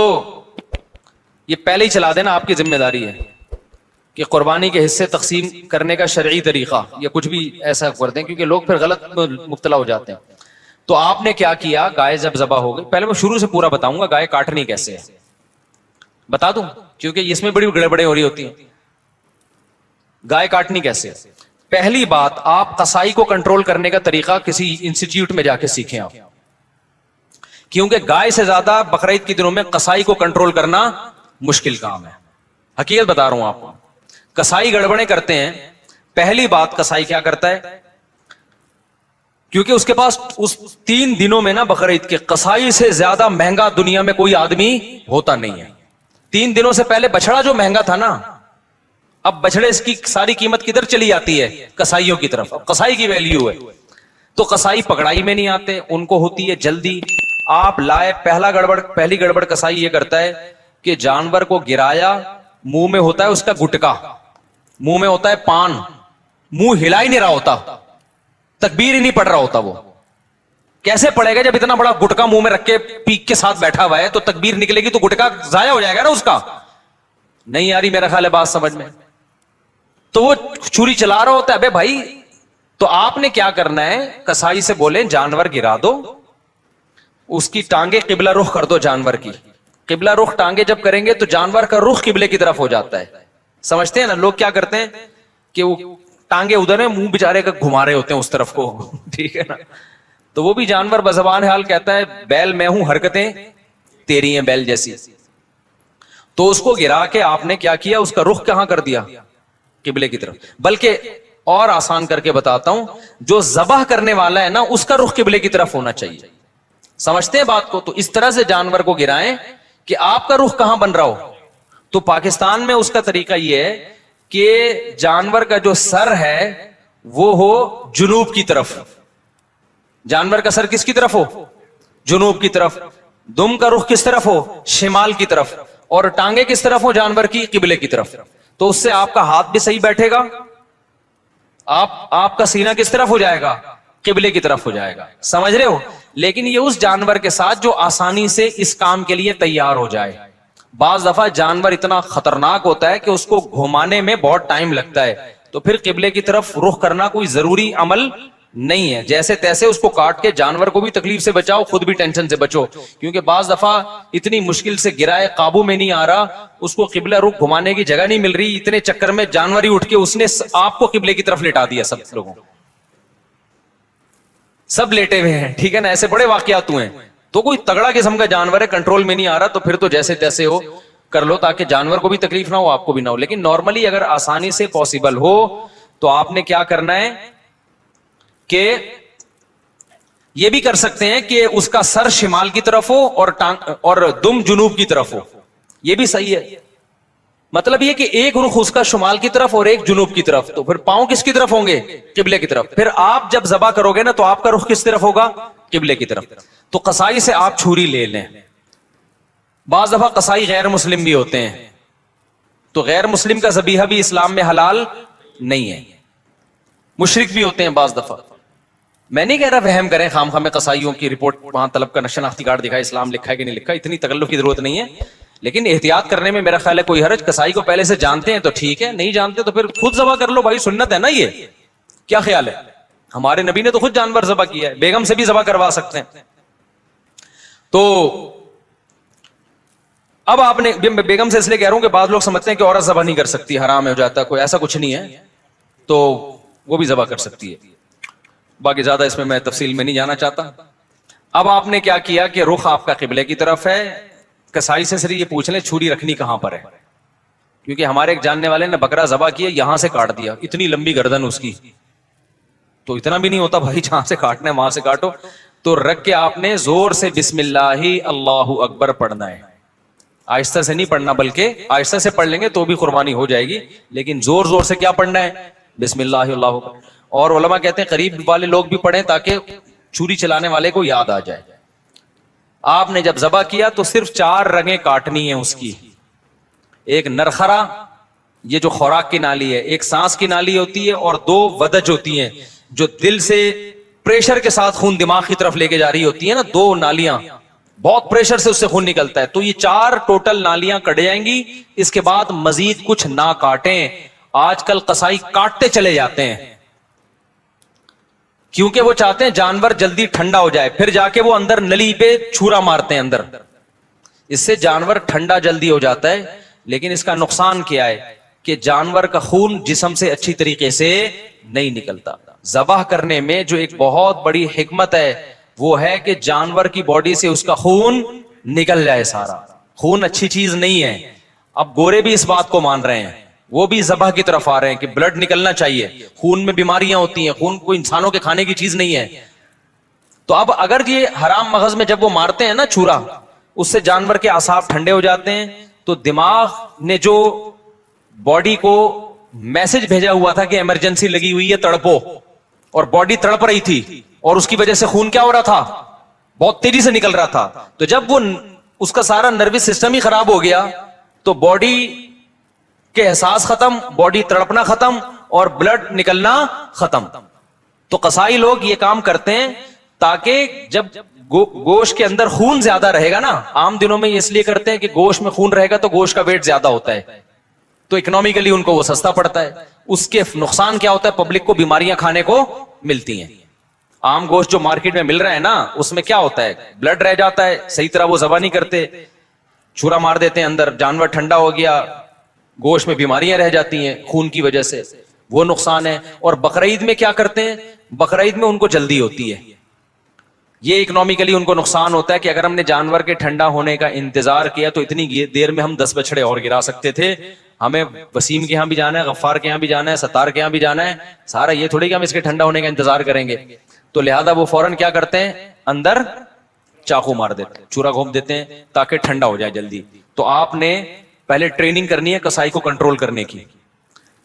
یہ پہلے ہی چلا دینا، آپ کی ذمہ داری ہے کہ قربانی کے حصے تقسیم کرنے کا شرعی طریقہ یا کچھ بھی ایسا کر دیں، کیونکہ لوگ پھر غلط مبتلا ہو جاتے ہیں. تو آپ نے کیا کیا، گائے جب ذبح ہو گئی، پہلے میں شروع سے پورا بتاؤں گا گائے کاٹنی کیسے ہے، بتا دوں کیونکہ اس میں بڑی گڑبڑیں ہو رہی ہوتی ہیں. گائے کاٹنی کیسے؟ پہلی بات، آپ قصائی کو کنٹرول کرنے کا طریقہ کسی انسٹیٹیوٹ میں جا کے سیکھیں آپ، کیونکہ گائے سے زیادہ بقرعید کے دنوں میں قصائی کو کنٹرول کرنا مشکل کام ہے. حقیقت بتا رہا ہوں آپ کو، قصائی گڑبڑیں کرتے ہیں. پہلی بات، قصائی کیا کرتا ہے، کیونکہ اس کے پاس اس 3 دنوں میں نا بقرعید کے قصائی سے زیادہ مہنگا دنیا میں کوئی آدمی ہوتا نہیں ہے. 3 دنوں سے پہلے بچڑا جو مہنگا تھا نا، اب بچڑے اس کی ساری قیمت کدھر چلی جاتی ہے؟ قصائیوں کی طرف. اب قصائی کی ویلیو ہے. تو قصائی پکڑائی میں نہیں آتے، ان کو ہوتی ہے جلدی. آپ لائے، پہلی گڑبڑ قصائی یہ کرتا ہے کہ جانور کو گرایا، منہ میں ہوتا ہے اس کا گٹکا، منہ میں ہوتا ہے پان، منہ ہلا ہی نہیں رہا ہوتا، تکبیر ہی نہیں پڑھ رہا ہوتا. وہ کیسے پڑے گا جب اتنا بڑا گٹکا منہ میں رکھ کے پیک کے ساتھ بیٹھا ہوا ہے؟ تو تکبیر نکلے گی تو گٹکا ضائع ہو جائے گا نا اس کا. نہیں آ رہی میرا خیال ہے بات سمجھ میں؟ تو وہ چھری چلا رہا ہوتا ہے. ابے بھائی، تو آپ نے کیا کرنا ہے، کسائی سے بولیں جانور گرا دو، اس کی ٹانگیں قبلہ رخ کر دو. جانور کی قبلہ رخ ٹانگیں جب کریں گے تو جانور کا رخ قبلے کی طرف ہو جاتا ہے. سمجھتے ہیں نا؟ لوگ کیا کرتے ہیں کہ وہ ٹانگیں ادھر ہیں، منہ بےچارے کا گھما رہے ہوتے ہیں اس طرف کو، ٹھیک ہے نا؟ تو وہ بھی جانور بزبان حال کہتا ہے بیل میں ہوں، حرکتیں تیری ہیں بیل جیسی. تو اس کو گرا کے آپ نے کیا کیا، اس کا رخ کہاں کر دیا؟ قبلے کی طرف. بلکہ اور آسان کر کے بتاتا ہوں، جو ذبح کرنے والا ہے نا اس کا رخ قبلے کی طرف ہونا چاہیے. سمجھتے ہیں بات کو؟ تو اس طرح سے جانور کو گرائیں کہ آپ کا رخ کہاں بن رہا ہو. تو پاکستان میں اس کا طریقہ یہ ہے کہ جانور کا جو سر ہے وہ ہو جنوب کی طرف. جانور کا سر کس کی طرف ہو؟ جنوب کی طرف. دم کا رخ کس طرف ہو؟ شمال کی طرف. اور ٹانگیں کس طرف ہو جانور کی؟ قبلے کی طرف. تو اس سے آپ کا ہاتھ بھی صحیح بیٹھے گا، آپ کا سینہ کس طرف ہو جائے گا؟ قبلے کی طرف ہو جائے گا. سمجھ رہے ہو؟ لیکن یہ اس جانور کے ساتھ جو آسانی سے اس کام کے لیے تیار ہو جائے. بعض دفعہ جانور اتنا خطرناک ہوتا ہے کہ اس کو گھمانے میں بہت ٹائم لگتا ہے، تو پھر قبلے کی طرف رخ کرنا کوئی ضروری عمل نہیں ہے. جیسے تیسے اس کو کاٹ کے جانور کو بھی تکلیف سے بچاؤ, خود بھی ٹینشن سے بچو, کیونکہ بعض دفعہ اتنی مشکل سے گرائے, قابو میں نہیں آ رہا, اس کو قبلہ رخ گھمانے کی جگہ نہیں مل رہی, اتنے چکر میں جانور ہی اٹھ کے اس نے آپ کو قبلے کی طرف لٹا دیا. سب لوگوں سب لیٹے ہوئے ہیں, ٹھیک ہے نا, ایسے بڑے واقعات ہوئے ہیں. تو کوئی تگڑا قسم کا جانور ہے, کنٹرول میں نہیں آ رہا, تو پھر تو جیسے تیسے ہو کر لو تاکہ جانور کو بھی تکلیف نہ ہو, آپ کو بھی نہ ہو. لیکن نارملی اگر آسانی سے پاسبل ہو تو آپ نے کیا کرنا ہے کہ یہ بھی کر سکتے ہیں کہ اس کا سر شمال کی طرف ہو اور دم جنوب کی طرف ہو, یہ بھی صحیح ہے. مطلب یہ کہ ایک رخ اس کا شمال کی طرف اور ایک جنوب کی طرف, تو پھر پاؤں کس کی طرف ہوں گے؟ قبلے کی طرف. پھر آپ جب ذبح کرو گے نا تو آپ کا رخ کس طرف ہوگا؟ قبلے کی طرف. تو قصائی سے آپ چھری لے لیں. بعض دفعہ قصائی غیر مسلم بھی ہوتے ہیں, تو غیر مسلم کا ذبیحہ بھی اسلام میں حلال نہیں ہے, مشرک بھی ہوتے ہیں بعض دفعہ. میں نہیں کہہ رہا وہم کریں خام خام قصائیوں کی رپورٹ وہاں طلب کا شناختی کارڈ دکھائے, اسلام لکھا ہے کہ نہیں لکھا, اتنی تکلف کی ضرورت نہیں ہے. لیکن احتیاط کرنے میں میرا خیال ہے کوئی حرج. قصائی کو پہلے سے جانتے ہیں تو ٹھیک ہے, نہیں جانتے تو پھر خود ذبح کر لو بھائی, سنت ہے نا یہ. کیا خیال ہے؟ ہمارے نبی نے تو خود جانور ذبح کیا ہے, بیگم سے بھی ذبح کروا سکتے ہیں. تو اب آپ نے, بیگم سے اس لیے کہہ رہا ہوں کہ بعض لوگ سمجھتے ہیں کہ عورت ذبح نہیں کر سکتی, حرام ہو جاتا ہے, کوئی ایسا کچھ نہیں ہے, تو وہ بھی ذبح کر سکتی ہے. باقی زیادہ اس میں تفصیل میں نہیں جانا چاہتا. اب آپ نے کیا کیا کہ رخ آپ کا قبلے کی طرف ہے. کسائی سے صرف یہ پوچھ لیں چھری رکھنی کہاں پر ہے, کیونکہ ہمارے ایک جاننے والے نے بکرا ذبح کیا, یہاں سے کاٹ دیا, اتنی لمبی گردن اس کی. تو اتنا بھی نہیں ہوتا بھائی, جہاں سے کاٹنا ہے وہاں سے کاٹو. تو رکھ کے آپ نے زور سے بسم اللہ اللہ اکبر پڑھنا ہے. آہستہ سے نہیں پڑھنا, بلکہ آہستہ سے پڑھ لیں گے تو بھی قربانی ہو جائے گی, لیکن زور زور سے کیا پڑھنا ہے؟ بسم اللہ اللہ اکبر. اور علماء کہتے ہیں قریب والے لوگ بھی پڑھیں تاکہ چھری چلانے والے کو یاد آ جائے. آپ نے جب ذبح کیا تو صرف 4 رگیں کاٹنی ہیں اس کی. ایک نرخرا, یہ جو خوراک کی نالی ہے, ایک سانس کی نالی ہوتی ہے, اور 2 ودج ہوتی ہیں جو دل سے پریشر کے ساتھ خون دماغ کی طرف لے کے جا رہی ہوتی ہیں نا, 2 نالیاں, بہت پریشر سے اس سے خون نکلتا ہے. تو یہ 4 ٹوٹل نالیاں کٹ جائیں گی. اس کے بعد مزید کچھ نہ کاٹیں. آج کل قصائی کاٹتے چلے جاتے ہیں کیونکہ وہ چاہتے ہیں جانور جلدی ٹھنڈا ہو جائے, پھر جا کے وہ اندر نلی پہ چھرا مارتے ہیں اندر. اس سے جانور ٹھنڈا جلدی ہو جاتا ہے, لیکن اس کا نقصان کیا ہے کہ جانور کا خون جسم سے اچھی طریقے سے نہیں نکلتا. ذبح کرنے میں جو ایک بہت بڑی حکمت ہے وہ ہے کہ جانور کی باڈی سے اس کا خون نکل جائے سارا. خون اچھی چیز نہیں ہے. اب گورے بھی اس بات کو مان رہے ہیں, وہ بھی ذبح کی طرف آ رہے ہیں کہ بلڈ نکلنا چاہیے, خون میں بیماریاں ہوتی ہیں, خون کوئی انسانوں کے کھانے کی چیز نہیں ہے. تو اب اگر یہ حرام مغز میں جب وہ مارتے ہیں نا چھرا, اس سے جانور کے اعصاب ٹھنڈے ہو جاتے ہیں. تو دماغ نے جو باڈی کو میسج بھیجا ہوا تھا کہ ایمرجنسی لگی ہوئی ہے, تڑپو, اور باڈی تڑپ رہی تھی, اور اس کی وجہ سے خون کیا ہو رہا تھا؟ بہت تیزی سے نکل رہا تھا. تو جب وہ اس کا سارا نروس سسٹم ہی خراب ہو گیا تو باڈی کے احساس ختم, باڈی تڑپنا ختم, اور بلڈ نکلنا ختم. تو قصائی لوگ یہ کام کرتے ہیں تاکہ جب گوشت کے اندر خون زیادہ رہے گا نا, عام دنوں میں اس لیے کرتے ہیں کہ گوشت میں خون رہے گا تو گوشت کا ویٹ زیادہ ہوتا ہے, تو اکنومیکلی ان کو وہ سستا پڑتا ہے. اس کے نقصان کیا ہوتا ہے؟ پبلک کو بیماریاں کھانے کو ملتی ہیں. عام گوشت جو مارکیٹ میں مل رہا ہے نا, اس میں کیا ہوتا ہے؟ بلڈ رہ جاتا ہے, صحیح طرح وہ ذبح نہیں کرتے, چھرا مار دیتے ہیں اندر, جانور ٹھنڈا ہو گیا, گوشت میں بیماریاں رہ جاتی ہیں خون کی وجہ سے, وہ نقصان ہے. اور بقرعید میں کیا کرتے ہیں؟ بقرعید میں ان کو جلدی ہوتی ہے. یہ اکنومیکلی ان کو نقصان ہوتا ہے کہ اگر ہم نے جانور کے ٹھنڈا ہونے کا انتظار کیا تو اتنی دیر میں ہم 10 بچڑے اور گرا سکتے تھے. ہمیں وسیم کے یہاں بھی جانا ہے, غفار کے یہاں بھی جانا ہے, ستار کے یہاں بھی جانا ہے, سارا یہ تھوڑی کہ ہم اس کے ٹھنڈا ہونے کا انتظار کریں گے. تو لہذا وہ فوراً کیا کرتے ہیں؟ اندر چاقو مار دیتے ہیں, چورا گھوم دیتے ہیں تاکہ ٹھنڈا ہو جائے جلدی. تو آپ نے پہلے ٹریننگ کرنی ہے قصائی کو کنٹرول کرنے کی,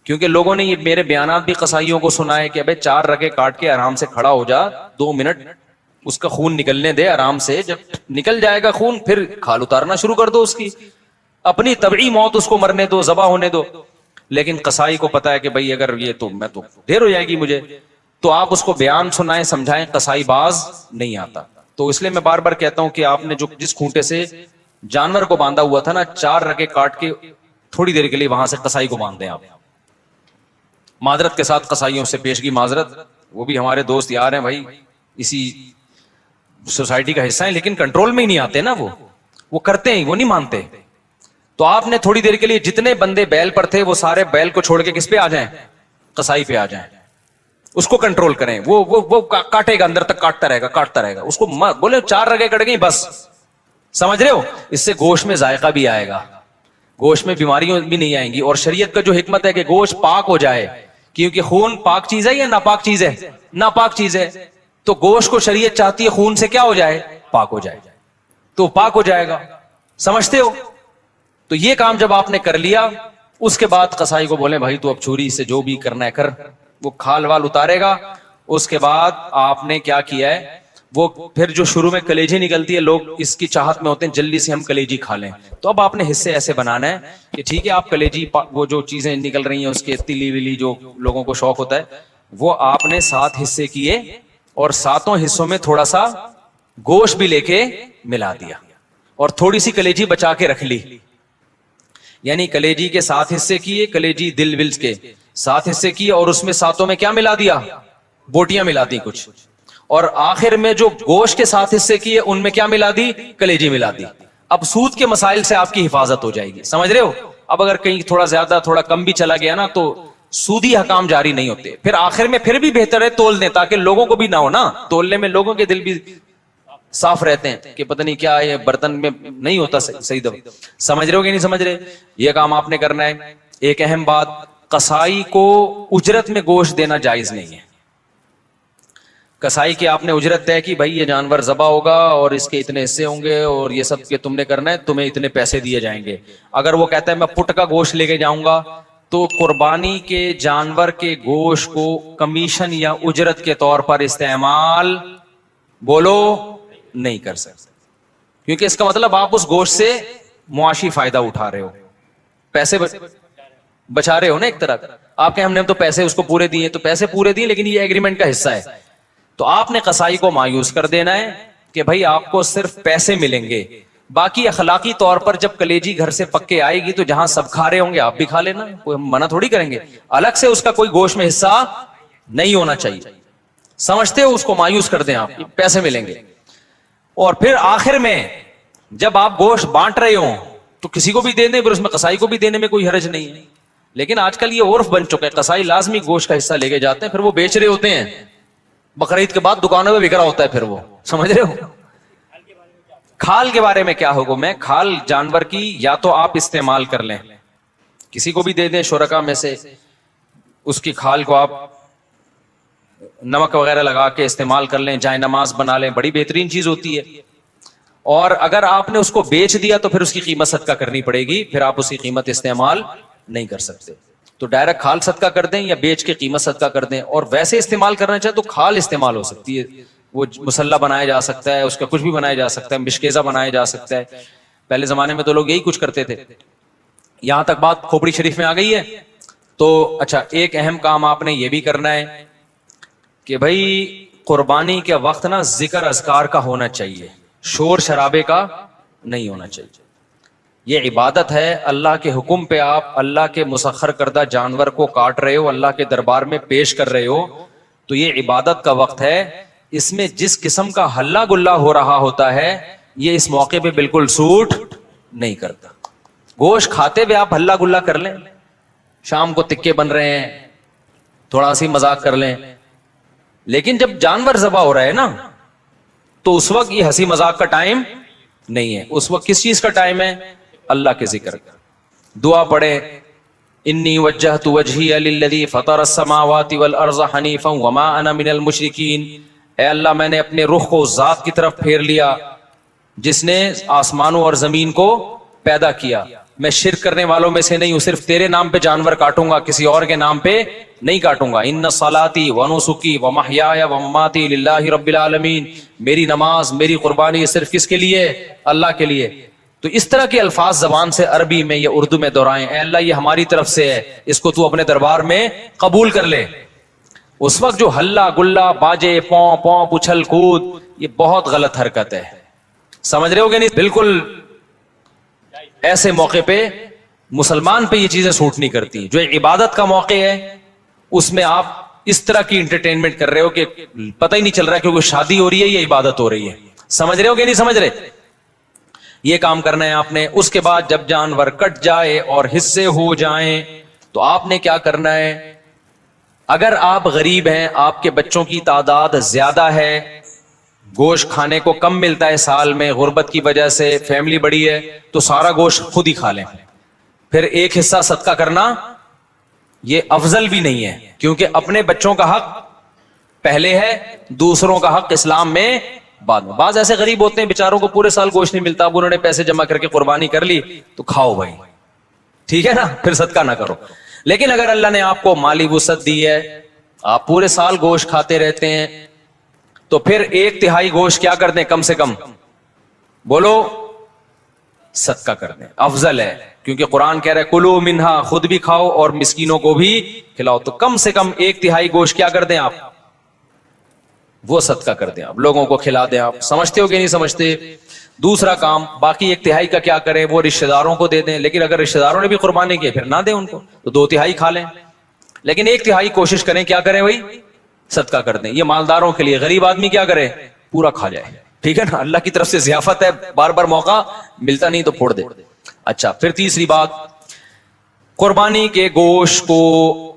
کیونکہ لوگوں نے یہ میرے بیانات بھی قصائیوں کو سنا ہے کہ ابے 4 رگیں کاٹ کے آرام سے کھڑا ہو جا, 2 منٹ اس کا خون نکلنے دے آرام سے, جب نکل جائے گا خون پھر کھال اتارنا شروع کر دو, اس کی اپنی طبعی موت اس کو مرنے دو, ذبح ہونے دو. لیکن قصائی کو پتا ہے کہ بھائی اگر یہ تو میں تو دیر ہو جائے گی مجھے, تو آپ اس کو بیان سنائیں, سمجھائیں, قصائی باز نہیں آتا. تو اس لیے میں بار بار کہتا ہوں کہ آپ نے جو جس کھونٹے سے جانور کو باندھا ہوا تھا نا, 4 رگیں کاٹ کے تھوڑی دیر کے لیے وہاں سے قصائی کو باندھ دیں آپ. معذرت کے ساتھ قصائیوں سے پیشگی معذرت, وہ بھی ہمارے دوست یار ہیں بھائی, اسی سوسائٹی کا حصہ ہیں, لیکن کنٹرول میں ہی نہیں آتے نا, وہ کرتے ہیں, وہ نہیں مانتے. تو آپ نے تھوڑی دیر کے لیے جتنے بندے بیل پر تھے وہ سارے بیل کو چھوڑ کے کس پہ آ جائیں, قصائی پہ آ جائیں, اس کو کنٹرول کریں. وہ کاٹے گا, اندر تک کاٹتا رہے گا, اس کو بولے 4 رگیں کٹ گئی بس. سمجھ رہے ہو, اس سے گوشت میں ذائقہ بھی آئے گا, گوشت میں بیماریاں بھی نہیں آئیں گی. اور شریعت کا جو حکمت ہے کہ گوشت پاک ہو جائے, کیونکہ خون پاک چیز ہے یا ناپاک چیز ہے, ناپاک چیز ہے, تو گوشت کو شریعت چاہتی ہے خون سے کیا ہو جائے, پاک ہو جائے, تو پاک ہو جائے گا. سمجھتے ہو؟ تو یہ کام جب آپ نے کر لیا, اس کے بعد قصائی کو بولیں بھائی تو اب چھری سے جو بھی کرنا ہے کر, وہ کھال وال اتارے گا. اس کے بعد آپ نے کیا کیا ہے, وہ پھر جو شروع میں کلیجی نکلتی ہے, لوگ اس کی چاہت میں ہوتے ہیں جلدی سے ہم کلیجی کھا لیں. تو اب آپ نے حصے ایسے بنانا ہے کہ ٹھیک ہے آپ کلیجی, وہ جو چیزیں نکل رہی ہیں اس کے تلی ولی جو لوگوں کو شوق ہوتا ہے, وہ آپ نے 7 حصے کیے اور 7 حصوں میں تھوڑا سا گوشت بھی لے کے ملا دیا اور تھوڑی سی کلیجی بچا کے رکھ لی. یعنی کلیجی کے 7 حصے کیے, کلیجی دل ولز کے 7 حصے کیے, اور اس میں 7 میں کیا ملا دیا, بوٹیاں ملا دی کچھ, اور آخر میں جو گوشت کے 7 حصے کیے ان میں کیا ملا دی, کلیجی ملا دی. اب سود کے مسائل سے آپ کی حفاظت ہو جائے گی. سمجھ رہے ہو؟ اب اگر کہیں تھوڑا زیادہ تھوڑا کم بھی چلا گیا نا تو سودی حکام جاری نہیں ہوتے. پھر آخر میں پھر بھی بہتر ہے تول دیں, تاکہ لوگوں کو بھی نہ ہو نا, تولنے میں لوگوں کے دل بھی صاف رہتے ہیں کہ پتہ نہیں کیا یہ برتن میں نہیں ہوتا صحیح دفعہ. سمجھ رہے ہو کہ نہیں سمجھ رہے؟ یہ کام آپ نے کرنا ہے. ایک اہم بات, قصائی کو اجرت میں گوشت دینا جائز نہیں ہے. کسائی کی آپ نے اجرت طے کی, بھائی یہ جانور ذبح ہوگا اور اس کے اتنے حصے ہوں گے اور یہ سب کہ تم نے کرنا ہے, تمہیں اتنے پیسے دیے جائیں گے. اگر وہ کہتا ہے میں پٹ کا گوشت لے کے جاؤں گا, تو قربانی کے جانور کے گوشت کو کمیشن یا اجرت کے طور پر استعمال بولو نہیں کر سکتے, کیونکہ اس کا مطلب آپ اس گوشت سے معاشی فائدہ اٹھا رہے ہو, پیسے بچا رہے ہو نا ایک طرح. آپ کہ ہم نے تو پیسے اس کو پورے دیے, تو پیسے پورے دیے لیکن یہ ایگریمنٹ کا حصہ ہے. تو آپ نے قصائی کو مایوس کر دینا ہے کہ بھائی آپ کو صرف پیسے ملیں گے, باقی اخلاقی طور پر جب کلیجی گھر سے پکے آئے گی تو جہاں سب کھا رہے ہوں گے آپ بھی کھا لینا, کوئی ہم منع تھوڑی کریں گے. الگ سے اس کا کوئی گوشت میں حصہ نہیں ہونا چاہیے. سمجھتے ہو؟ اس کو مایوس کر دیں آپ, پیسے ملیں گے. اور پھر آخر میں جب آپ گوشت بانٹ رہے ہوں تو کسی کو بھی دے دیں, پھر اس میں قصائی کو بھی دینے میں کوئی حرج نہیں ہے. لیکن آج کل یہ عرف بن چکا ہے, قصائی لازمی گوشت کا حصہ لے کے جاتے ہیں, پھر وہ بیچ رہے ہوتے ہیں بقرعید کے بعد دکانوں میں بک رہا ہوتا ہے پھر وہ. سمجھ رہے ہو؟ کھال کے بارے میں کیا حکم ہے؟ کھال جانور کی یا تو آپ استعمال کر لیں, کسی کو بھی دے دیں شرکا میں سے, اس کی کھال کو آپ نمک وغیرہ لگا کے استعمال کر لیں, جائے نماز بنا لیں, بڑی بہترین چیز ہوتی ہے. اور اگر آپ نے اس کو بیچ دیا تو پھر اس کی قیمت صدقہ کرنی پڑے گی, پھر آپ اس کی قیمت استعمال نہیں کر سکتے. تو ڈائریکٹ کھال صدقہ کر دیں یا بیچ کے قیمت صدقہ کر دیں. اور ویسے استعمال کرنا چاہے تو کھال استعمال ہو سکتی ہے, وہ مسلح بنایا جا سکتا ہے, اس کا کچھ بھی بنایا جا سکتا ہے, مشکیزہ بنایا جا سکتا ہے. پہلے زمانے میں تو لوگ یہی کچھ کرتے تھے. یہاں تک بات کھوپڑی شریف میں آ گئی ہے. تو اچھا, ایک اہم کام آپ نے یہ بھی کرنا ہے کہ بھائی قربانی کے وقت نا ذکر اذکار کا ہونا چاہیے, شور شرابے کا نہیں ہونا چاہیے. یہ عبادت ہے, اللہ کے حکم پہ آپ اللہ کے مسخر کردہ جانور کو کاٹ رہے ہو, اللہ کے دربار میں پیش کر رہے ہو, تو یہ عبادت کا وقت ہے. اس میں جس قسم کا ہلا گلا ہو رہا ہوتا ہے یہ اس موقع پہ بالکل سوٹ نہیں کرتا. گوشت کھاتے ہوئے آپ ہلا گلا کر لیں, شام کو تکے بن رہے ہیں تھوڑا سی مذاق کر لیں, لیکن جب جانور ذبح ہو رہا ہے نا تو اس وقت یہ ہنسی مذاق کا ٹائم نہیں ہے. اس وقت کس چیز کا ٹائم ہے؟ اللہ کے ذکر کا. دعا پڑھے, انی وجہت وجہی للذی فطر السماوات والارض حنیفا وما انا من المشرکین. اے اللہ میں نے اپنے رخ کو ذات کی طرف پھیر لیا جس نے آسمانوں اور زمین کو پیدا کیا, میں شرک کرنے والوں میں سے نہیں ہوں, صرف تیرے نام پہ جانور کاٹوں گا, کسی اور کے نام پہ نہیں کاٹوں گا. ان صلاتی ونسکی ومحیای ومماتی للہ رب العالمین. میری نماز میری قربانی صرف کس کے لیے؟ اللہ کے لیے. تو اس طرح کے الفاظ زبان سے عربی میں یا اردو میں دہرائیں, اے اللہ یہ ہماری طرف سے ہے, اس کو تو اپنے دربار میں قبول کر لے. اس وقت جو ہلا گلا باجے پوں پوں اچھل کود, یہ بہت غلط حرکت ہے. سمجھ رہے ہو کہ نہیں؟ بالکل ایسے موقع پہ مسلمان پہ یہ چیزیں سوٹ نہیں کرتی. جو عبادت کا موقع ہے اس میں آپ اس طرح کی انٹرٹینمنٹ کر رہے ہو کہ پتہ ہی نہیں چل رہا کہ کوئی شادی ہو رہی ہے یا عبادت ہو رہی ہے. سمجھ رہے ہو کہ نہیں سمجھ رہے؟ یہ کام کرنا ہے آپ نے. اس کے بعد جب جانور کٹ جائے اور حصے ہو جائیں تو آپ نے کیا کرنا ہے؟ اگر آپ غریب ہیں, آپ کے بچوں کی تعداد زیادہ ہے, گوشت کھانے کو کم ملتا ہے سال میں غربت کی وجہ سے, فیملی بڑی ہے, تو سارا گوشت خود ہی کھا لیں. پھر ایک حصہ صدقہ کرنا یہ افضل بھی نہیں ہے, کیونکہ اپنے بچوں کا حق پہلے ہے, دوسروں کا حق اسلام میں بعد میں. بعض ایسے غریب ہوتے ہیں بیچاروں کو پورے سال گوشت نہیں ملتا, اب انہوں نے پیسے جمع کر کے قربانی کر لی تو کھاؤ بھائی, ٹھیک ہے نا, پھر صدقہ نہ کرو. لیکن اگر اللہ نے آپ کو مالی وسعت دی ہے, آپ پورے سال گوشت کھاتے رہتے ہیں, تو پھر 1/3 گوشت کیا کر دیں, کم سے کم بولو صدقہ کر دیں, افضل ہے. کیونکہ قرآن کہہ رہا ہے کلو منہا, خود بھی کھاؤ اور مسکینوں کو بھی کھلاؤ. تو کم سے کم 1/3 گوشت کیا کر دیں آپ, وہ صدقہ کر دیں, آپ لوگوں کو کھلا دیں. آپ سمجھتے ہو کہ نہیں سمجھتے؟ دوسرا کام, باقی 1/3 کا کیا کریں, وہ رشتہ داروں کو دے دیں. لیکن اگر رشتہ داروں نے بھی قربانی کی پھر نہ دیں ان کو, تو 2/3 کھا لیں. لیکن 1/3 کوشش کریں کیا کریں بھائی, صدقہ کر دیں. یہ مالداروں کے لیے, غریب آدمی کیا کرے, پورا کھا جائے, ٹھیک ہے نا. اللہ کی طرف سے ضیافت ہے, بار بار موقع ملتا نہیں تو پھوڑ دے. اچھا, پھر تیسری بات, قربانی کے گوشت کو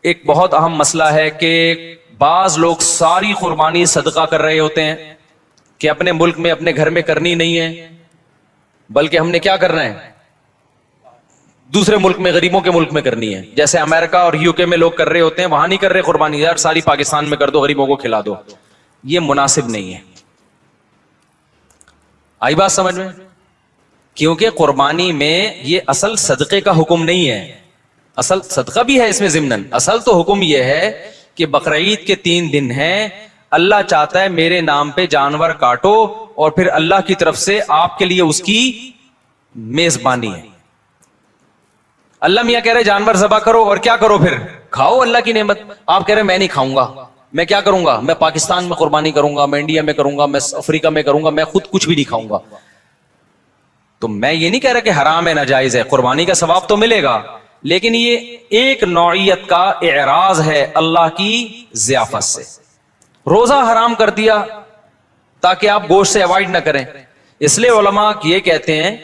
ایک بہت اہم مسئلہ ہے کہ بعض لوگ ساری قربانی صدقہ کر رہے ہوتے ہیں کہ اپنے ملک میں اپنے گھر میں کرنی نہیں ہے, بلکہ ہم نے کیا کرنا ہے, دوسرے ملک میں, غریبوں کے ملک میں کرنی ہے. جیسے امریکہ اور UK میں لوگ کر رہے ہوتے ہیں, وہاں نہیں کر رہے قربانی, یار ساری پاکستان میں کر دو, غریبوں کو کھلا دو. یہ مناسب نہیں ہے. آئی بات سمجھ میں؟ کیونکہ قربانی میں یہ اصل صدقے کا حکم نہیں ہے, اصل صدقہ بھی ہے اس میں ضمناً, اصل تو حکم یہ ہے کہ بقرعید کے 3 دن ہیں, اللہ چاہتا ہے میرے نام پہ جانور کاٹو اور پھر اللہ کی طرف سے آپ کے لیے اس کی میزبانی ہے. اللہ میاں کہہ رہے جانور ذبح کرو اور کیا کرو, پھر کھاؤ اللہ کی نعمت. آپ کہہ رہے میں نہیں کھاؤں گا, میں کیا کروں گا, میں پاکستان میں قربانی کروں گا, میں انڈیا میں کروں گا, میں افریقہ میں کروں گا, میں خود کچھ بھی نہیں کھاؤں گا. تو میں یہ نہیں کہہ رہا کہ حرام ہے, ناجائز ہے, قربانی کا ثواب تو ملے گا, لیکن یہ ایک نوعیت کا اعراض ہے اللہ کی ضیافت سے. روزہ حرام کر دیا تاکہ آپ گوشت سے اوائڈ نہ کریں. اس لیے علماء یہ کہتے ہیں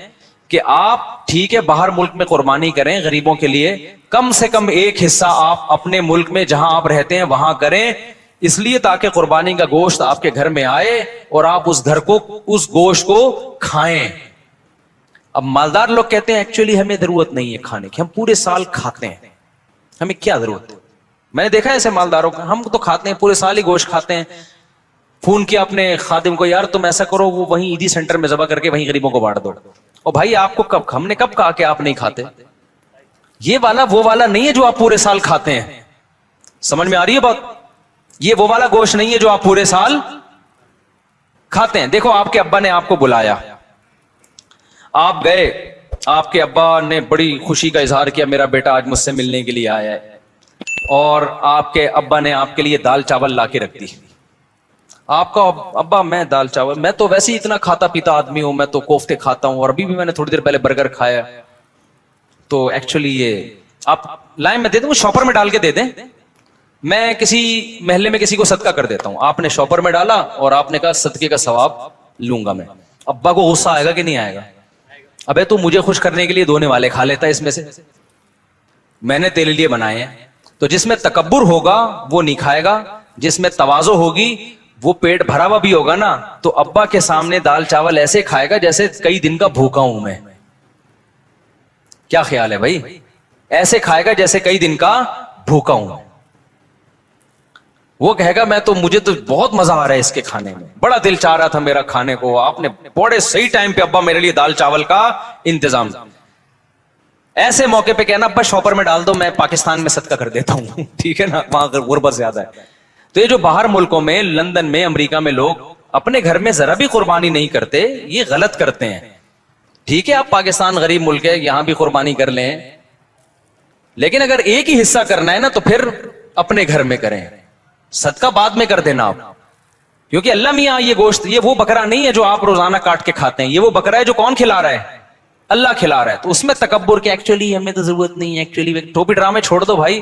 کہ آپ ٹھیک ہے باہر ملک میں قربانی کریں غریبوں کے لیے, کم سے کم ایک حصہ آپ اپنے ملک میں جہاں آپ رہتے ہیں وہاں کریں, اس لیے تاکہ قربانی کا گوشت آپ کے گھر میں آئے اور آپ اس گھر کو, اس گوشت کو کھائیں. اب مالدار لوگ کہتے ہیں ایکچولی ہمیں ضرورت نہیں ہے کھانے کی, ہم پورے سال کھاتے ہیں, ہمیں کیا ضرورت ہے. میں نے دیکھا ہے ایسے مالداروں کو, ہم تو کھاتے ہیں پورے سال ہی گوشت کھاتے ہیں. فون کیا اپنے خادم کو, یار تم ایسا کرو وہ وہیں عیدی سینٹر میں ذبح کر کے وہیں غریبوں کو بانٹ دو. اور بھائی آپ کو کب, ہم نے کب کہا کہ آپ نہیں کھاتے؟ یہ والا وہ والا نہیں ہے جو آپ پورے سال کھاتے ہیں, سمجھ میں آ رہی ہے بات؟ یہ وہ والا گوشت نہیں ہے جو آپ پورے سال کھاتے ہیں. دیکھو آپ کے ابا نے آپ کو بلایا, آپ گئے, آپ کے ابا نے بڑی خوشی کا اظہار کیا میرا بیٹا آج مجھ سے ملنے کے لیے آیا ہے, اور آپ کے ابا نے آپ کے لیے دال چاول لا کے رکھ دی. آپ کا ابا میں دال چاول, میں تو ویسے ہی اتنا کھاتا پیتا آدمی ہوں, میں تو کوفتے کھاتا ہوں, اور ابھی بھی میں نے تھوڑی دیر پہلے برگر کھایا, تو ایکچولی یہ آپ لائیں میں دے دوں, شاپر میں ڈال کے دے دیں, میں کسی محلے میں کسی کو صدقہ کر دیتا ہوں. آپ نے شاپر میں ڈالا اور آپ نے کہا صدقے کا ثواب لوں گا میں. ابا کو غصہ آئے گا کہ نہیں آئے گا؟ ابے تو مجھے خوش کرنے کے لیے دھونے والے کھا لیتا ہے اس میں سے, میں نے تیرے لیے بنائے ہیں. تو جس میں تکبر ہوگا وہ نہیں کھائے گا, جس میں تواضع ہوگی وہ پیٹ بھرا ہوا بھی ہوگا نا, تو ابا کے سامنے دال چاول ایسے کھائے گا جیسے کئی دن کا بھوکا ہوں میں. کیا خیال ہے بھائی؟ ایسے کھائے گا جیسے کئی دن کا بھوکا ہوں. وہ کہے گا میں تو, مجھے تو بہت مزہ آ رہا ہے اس کے کھانے میں, بڑا دل چاہ رہا تھا میرا کھانے کو, آپ نے بڑے صحیح ٹائم پہ ابا میرے لیے دال چاول کا انتظام. ایسے موقع پہ کہنا ابا شاپر میں ڈال دو, میں پاکستان میں صدقہ کر دیتا ہوں, ٹھیک ہے نا, وہاں غربت زیادہ ہے. تو یہ جو باہر ملکوں میں, لندن میں, امریکہ میں لوگ اپنے گھر میں ذرا بھی قربانی نہیں کرتے, یہ غلط کرتے ہیں. ٹھیک ہے آپ پاکستان غریب ملک ہے, یہاں بھی قربانی کر لیں, لیکن اگر ایک ہی حصہ کرنا ہے نا تو پھر اپنے گھر میں کریں, صدقہ بعد میں کر دینا آپ. کیونکہ اللہ میاں یہ گوشت, یہ وہ بکرا نہیں ہے جو آپ روزانہ کاٹ کے کھاتے ہیں, یہ وہ بکرا ہے جو کون کھلا رہا ہے؟ اللہ کھلا رہا ہے. تو اس میں تکبر کہ ایکچولی ہمیں تو ضرورت نہیں ہے, ایکچولی ٹوپی ڈرامے چھوڑ دو بھائی.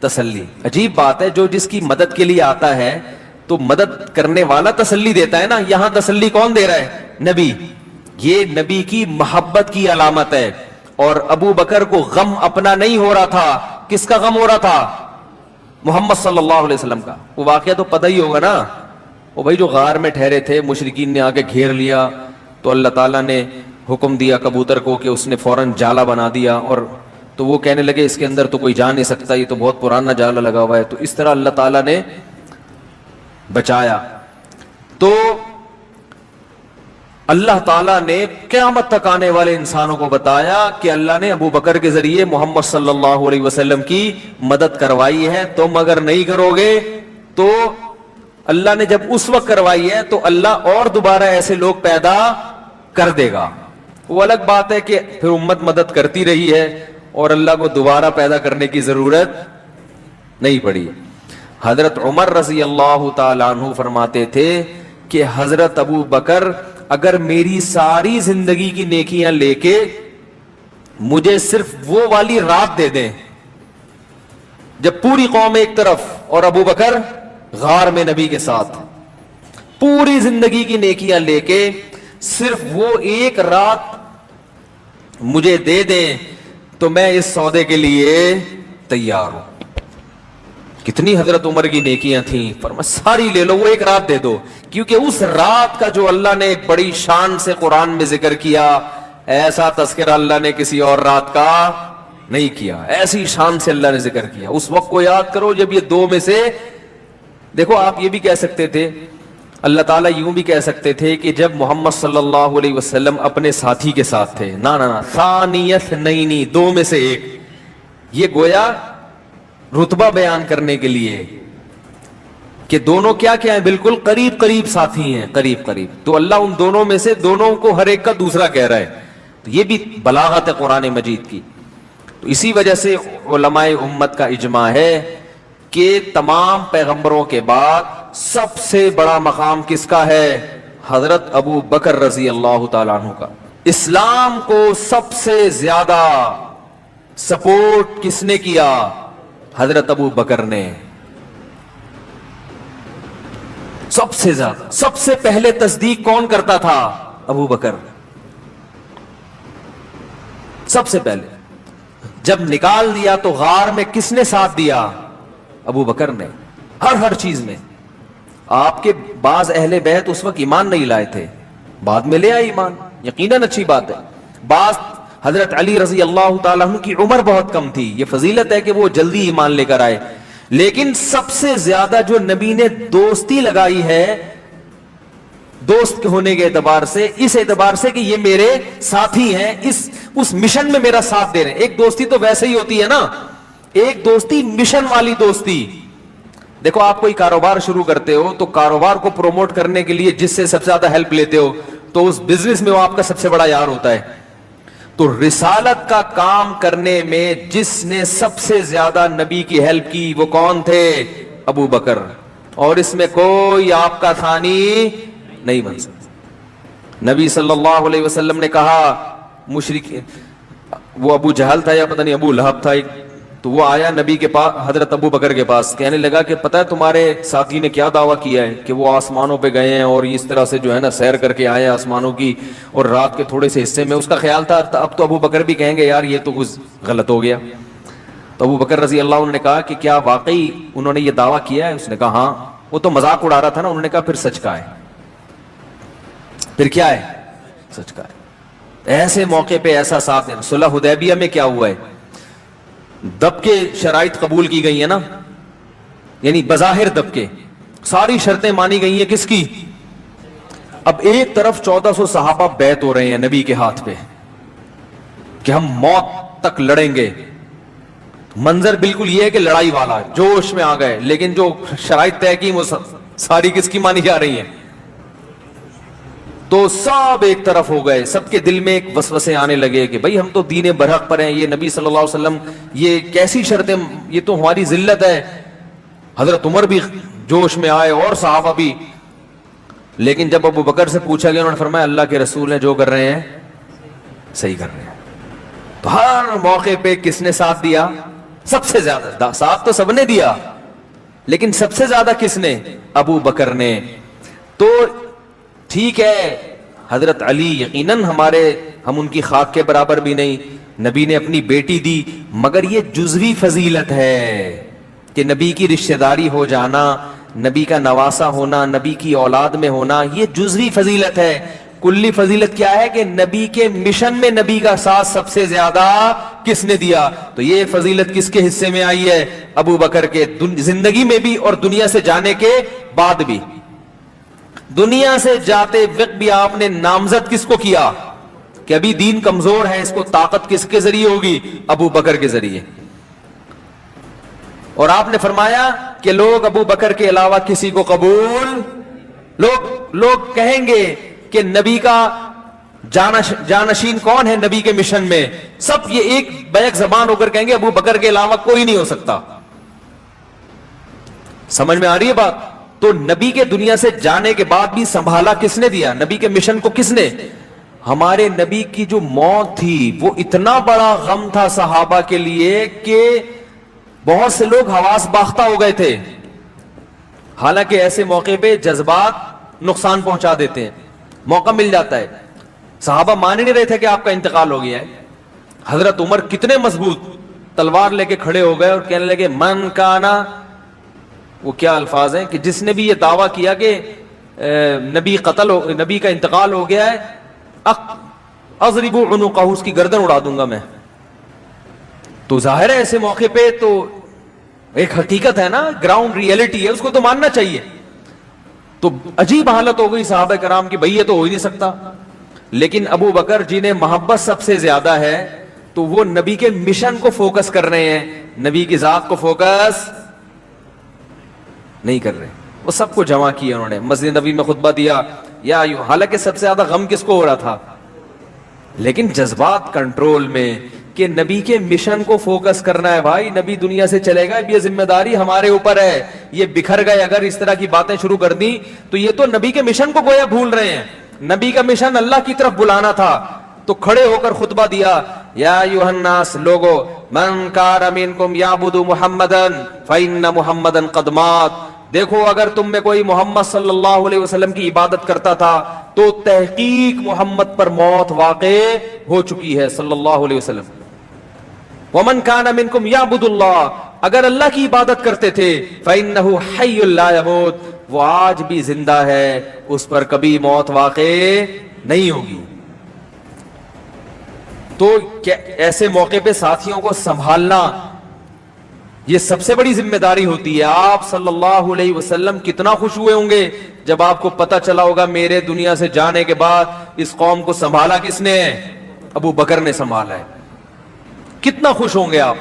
تسلی. عجیب بات ہے, جو جس کی مدد کے لیے آتا ہے تو مدد کرنے والا تسلی دیتا ہے نا. یہاں تسلی کون دے رہا ہے؟ نبی. یہ نبی کی محبت کی علامت ہے. اور ابو بکر کو غم اپنا نہیں ہو رہا تھا. کس کا غم ہو رہا تھا؟ محمد صلی اللہ علیہ وسلم کا. وہ واقعہ تو پتہ ہی ہوگا نا. وہ بھائی جو غار میں ٹھہرے تھے, مشرکین نے آ کے گھیر لیا, تو اللہ تعالیٰ نے حکم دیا کبوتر کو کہ اس نے فوراً جالا بنا دیا. اور تو وہ کہنے لگے اس کے اندر تو کوئی جا نہیں سکتا, یہ تو بہت پرانا جالا لگا ہوا ہے. تو اس طرح اللہ تعالیٰ نے بچایا. تو اللہ تعالیٰ نے قیامت تک آنے والے انسانوں کو بتایا کہ اللہ نے ابو بکر کے ذریعے محمد صلی اللہ علیہ وسلم کی مدد کروائی ہے. تم اگر نہیں کرو گے تو اللہ نے جب اس وقت کروائی ہے تو اللہ اور دوبارہ ایسے لوگ پیدا کر دے گا. وہ الگ بات ہے کہ پھر امت مدد کرتی رہی ہے اور اللہ کو دوبارہ پیدا کرنے کی ضرورت نہیں پڑی. حضرت عمر رضی اللہ تعالیٰ عنہ فرماتے تھے کہ حضرت ابو بکر اگر میری ساری زندگی کی نیکیاں لے کے مجھے صرف وہ والی رات دے دیں جب پوری قوم ایک طرف اور ابو بکر غار میں نبی کے ساتھ, پوری زندگی کی نیکیاں لے کے صرف وہ ایک رات مجھے دے دیں تو میں اس سودے کے لیے تیار ہوں. کتنی حضرت عمر کی نیکیاں تھیں, فرمایا ساری لے لو, وہ ایک رات دے دو. کیونکہ اس رات کا جو اللہ نے ایک بڑی شان سے قرآن میں ذکر کیا, ایسا تذکرہ اللہ نے کسی اور رات کا نہیں کیا. ایسی شان سے اللہ نے ذکر کیا. اس وقت کو یاد کرو جب یہ دو میں سے, دیکھو آپ یہ بھی کہہ سکتے تھے, اللہ تعالیٰ یوں بھی کہہ سکتے تھے کہ جب محمد صلی اللہ علیہ وسلم اپنے ساتھی کے ساتھ تھے, نا ثانیت نہیں, دو میں سے ایک. یہ گویا رتبہ بیان کرنے کے لیے کہ دونوں کیا کیا ہیں, بالکل قریب قریب ساتھی ہیں, قریب قریب. تو اللہ ان دونوں میں سے دونوں کو ہر ایک کا دوسرا کہہ رہا ہے. تو یہ بھی بلاغت ہے قرآن مجید کی. تو اسی وجہ سے علماء امت کا اجماع ہے کہ تمام پیغمبروں کے بعد سب سے بڑا مقام کس کا ہے؟ حضرت ابو بکر رضی اللہ تعالیٰ عنہ کا. اسلام کو سب سے زیادہ سپورٹ کس نے کیا؟ حضرت ابو بکر نے. سب سے زیادہ, سب سے پہلے تصدیق کون کرتا تھا؟ ابو بکر. سب سے پہلے جب نکال دیا تو غار میں کس نے ساتھ دیا؟ ابو بکر نے. ہر چیز میں. آپ کے بعض اہل بیت اس وقت ایمان نہیں لائے تھے, بعد میں لے آئے ایمان, یقیناً اچھی بات ہے. بعض حضرت علی رضی اللہ تعالیٰ عنہ کی عمر بہت کم تھی, یہ فضیلت ہے کہ وہ جلدی ایمان لے کر آئے. لیکن سب سے زیادہ جو نبی نے دوستی لگائی ہے, دوست ہونے کے اعتبار سے, اس اعتبار سے کہ یہ میرے ساتھی ہیں, اس مشن میں میرا ساتھ دے رہے ہیں. ایک دوستی تو ویسے ہی ہوتی ہے نا, ایک دوستی مشن والی دوستی. دیکھو آپ کوئی کاروبار شروع کرتے ہو تو کاروبار کو پروموٹ کرنے کے لیے جس سے سب سے زیادہ ہیلپ لیتے ہو تو اس بزنس میں وہ آپ کا سب سے بڑا یار ہوتا ہے. تو رسالت کا کام کرنے میں جس نے سب سے زیادہ نبی کی ہیلپ کی وہ کون تھے؟ ابو بکر. اور اس میں کوئی آپ کا ثانی نہیں بن سکتا. نبی صلی اللہ علیہ وسلم نے کہا, مشرک وہ ابو جہل تھا یا پتہ نہیں ابو لہب تھا, تو وہ آیا نبی کے پاس, حضرت ابو بکر کے پاس, کہنے لگا کہ پتہ ہے تمہارے ساتھی نے کیا دعویٰ کیا ہے کہ وہ آسمانوں پہ گئے ہیں اور اس طرح سے جو ہے نا سیر کر کے آئے آسمانوں کی, اور رات کے تھوڑے سے حصے میں. اس کا خیال تھا اب تو ابو بکر بھی کہیں گے یار یہ تو کچھ غلط ہو گیا. تو ابو بکر رضی اللہ عنہ نے کہا کہ کیا واقعی انہوں نے یہ دعویٰ کیا ہے؟ اس نے کہا ہاں. وہ تو مذاق اڑا رہا تھا نا. انہوں نے کہا پھر سچ کا ہے. پھر کیا ہے؟ سچ کا ہے. ایسے موقع پہ ایسا ساتھ دینا. صلح حدیبیہ میں کیا ہوا ہے؟ دب کے شرائط قبول کی گئی ہیں نا, یعنی بظاہر دب کے ساری شرطیں مانی گئی ہیں. کس کی؟ اب ایک طرف 1400 صحابہ بیعت ہو رہے ہیں نبی کے ہاتھ پہ کہ ہم موت تک لڑیں گے. منظر بالکل یہ ہے کہ لڑائی والا, جوش میں آ گئے. لیکن جو شرائط طے کی وہ ساری کس کی مانی جا رہی ہیں؟ تو سب ایک طرف ہو گئے. سب کے دل میں ایک وسوسے آنے لگے کہ بھئی ہم تو دین برحق پر ہیں, یہ نبی صلی اللہ علیہ وسلم یہ کیسی شرطیں, یہ تو ہماری ذلت ہے. حضرت عمر بھی جوش میں آئے اور صحابہ بھی. لیکن جب ابو بکر سے پوچھا گیا انہوں نے فرمایا اللہ کے رسول ہیں جو کر رہے ہیں صحیح کر رہے ہیں. تو ہر موقع پہ کس نے ساتھ دیا؟ سب سے زیادہ ساتھ تو سب نے دیا لیکن سب سے زیادہ کس نے؟ ابو بکر نے. تو ٹھیک ہے حضرت علی یقیناً ہم ان کی خاک کے برابر بھی نہیں, نبی نے اپنی بیٹی دی, مگر یہ جزوی فضیلت ہے کہ نبی کی رشتہ داری ہو جانا, نبی کا نواسا ہونا, نبی کی اولاد میں ہونا, یہ جزوی فضیلت ہے. کلی فضیلت کیا ہے کہ نبی کے مشن میں نبی کا ساتھ سب سے زیادہ کس نے دیا؟ تو یہ فضیلت کس کے حصے میں آئی ہے؟ ابو بکر کے, زندگی میں بھی اور دنیا سے جانے کے بعد بھی. دنیا سے جاتے وقت بھی آپ نے نامزد کس کو کیا کہ ابھی دین کمزور ہے, اس کو طاقت کس کے ذریعے ہوگی؟ ابو بکر کے ذریعے. اور آپ نے فرمایا کہ لوگ ابو بکر کے علاوہ کسی کو قبول, لوگ کہیں گے کہ نبی کا جانشین کون ہے نبی کے مشن میں, سب یہ ایک بیک زبان ہو کر کہیں گے ابو بکر کے علاوہ کوئی نہیں ہو سکتا. سمجھ میں آ رہی ہے بات؟ تو نبی کے دنیا سے جانے کے بعد بھی سنبھالا کس نے دیا؟ نبی کے مشن کو کس نے؟ ہمارے نبی کی جو موت تھی وہ اتنا بڑا غم تھا صحابہ کے لیے کہ بہت سے لوگ حواس باختہ ہو گئے تھے. حالانکہ ایسے موقع پہ جذبات نقصان پہنچا دیتے ہیں, موقع مل جاتا ہے. صحابہ مان ہی نہیں رہے تھے کہ آپ کا انتقال ہو گیا ہے. حضرت عمر کتنے مضبوط تلوار لے کے کھڑے ہو گئے اور کہنے لگے من کانا, وہ کیا الفاظ ہیں کہ جس نے بھی یہ دعویٰ کیا کہ نبی کا انتقال ہو گیا ہے, اضرب عنقہ, اس کی گردن اڑا دوں گا میں. تو ظاہر ہے ایسے موقع پہ تو ایک حقیقت ہے نا, گراؤنڈ ریئلٹی ہے, اس کو تو ماننا چاہیے. تو عجیب حالت ہو گئی صحابہ کرام کی, بھئی یہ تو ہو ہی نہیں سکتا. لیکن ابو بکر جنہیں محبت سب سے زیادہ ہے تو وہ نبی کے مشن کو فوکس کر رہے ہیں, نبی کی ذات کو فوکس نہیں کر رہے. وہ سب کو جمع کیا انہوں نے, مسجد نبی میں خطبہ دیا, یا حالانکہ سب سے زیادہ غم کس کو ہو رہا تھا, لیکن جذبات کنٹرول میں کہ نبی کے مشن کو فوکس کرنا ہے. بھائی نبی دنیا سے چلے گا, یہ ذمہ داری ہمارے اوپر ہے. یہ بکھر گئے اگر اس طرح کی باتیں شروع کر دی تو یہ تو نبی کے مشن کو گویا بھول رہے ہیں. نبی کا مشن اللہ کی طرف بلانا تھا. تو کھڑے ہو کر خطبہ دیا, یا ایھا الناس, لوگو, من کان منکم یعبد محمدا فإن محمدا قد مات. دیکھو اگر تم میں کوئی محمد صلی اللہ علیہ وسلم کی عبادت کرتا تھا تو تحقیق محمد پر موت واقع ہو چکی ہے صلی اللہ علیہ وسلم. ومن کان منکم یعبد اللہ, اگر اللہ کی عبادت کرتے تھے, فإنہ حی لا یموت, وہ آج بھی زندہ ہے, اس پر کبھی موت واقع نہیں ہوگی. تو ایسے موقع پہ ساتھیوں کو سنبھالنا یہ سب سے بڑی ذمہ داری ہوتی ہے. آپ صلی اللہ علیہ وسلم کتنا خوش ہوئے ہوں گے جب آپ کو پتا چلا ہوگا میرے دنیا سے جانے کے بعد اس قوم کو سنبھالا کس نے ہے؟ ابو بکر نے سنبھالا ہے. کتنا خوش ہوں گے آپ.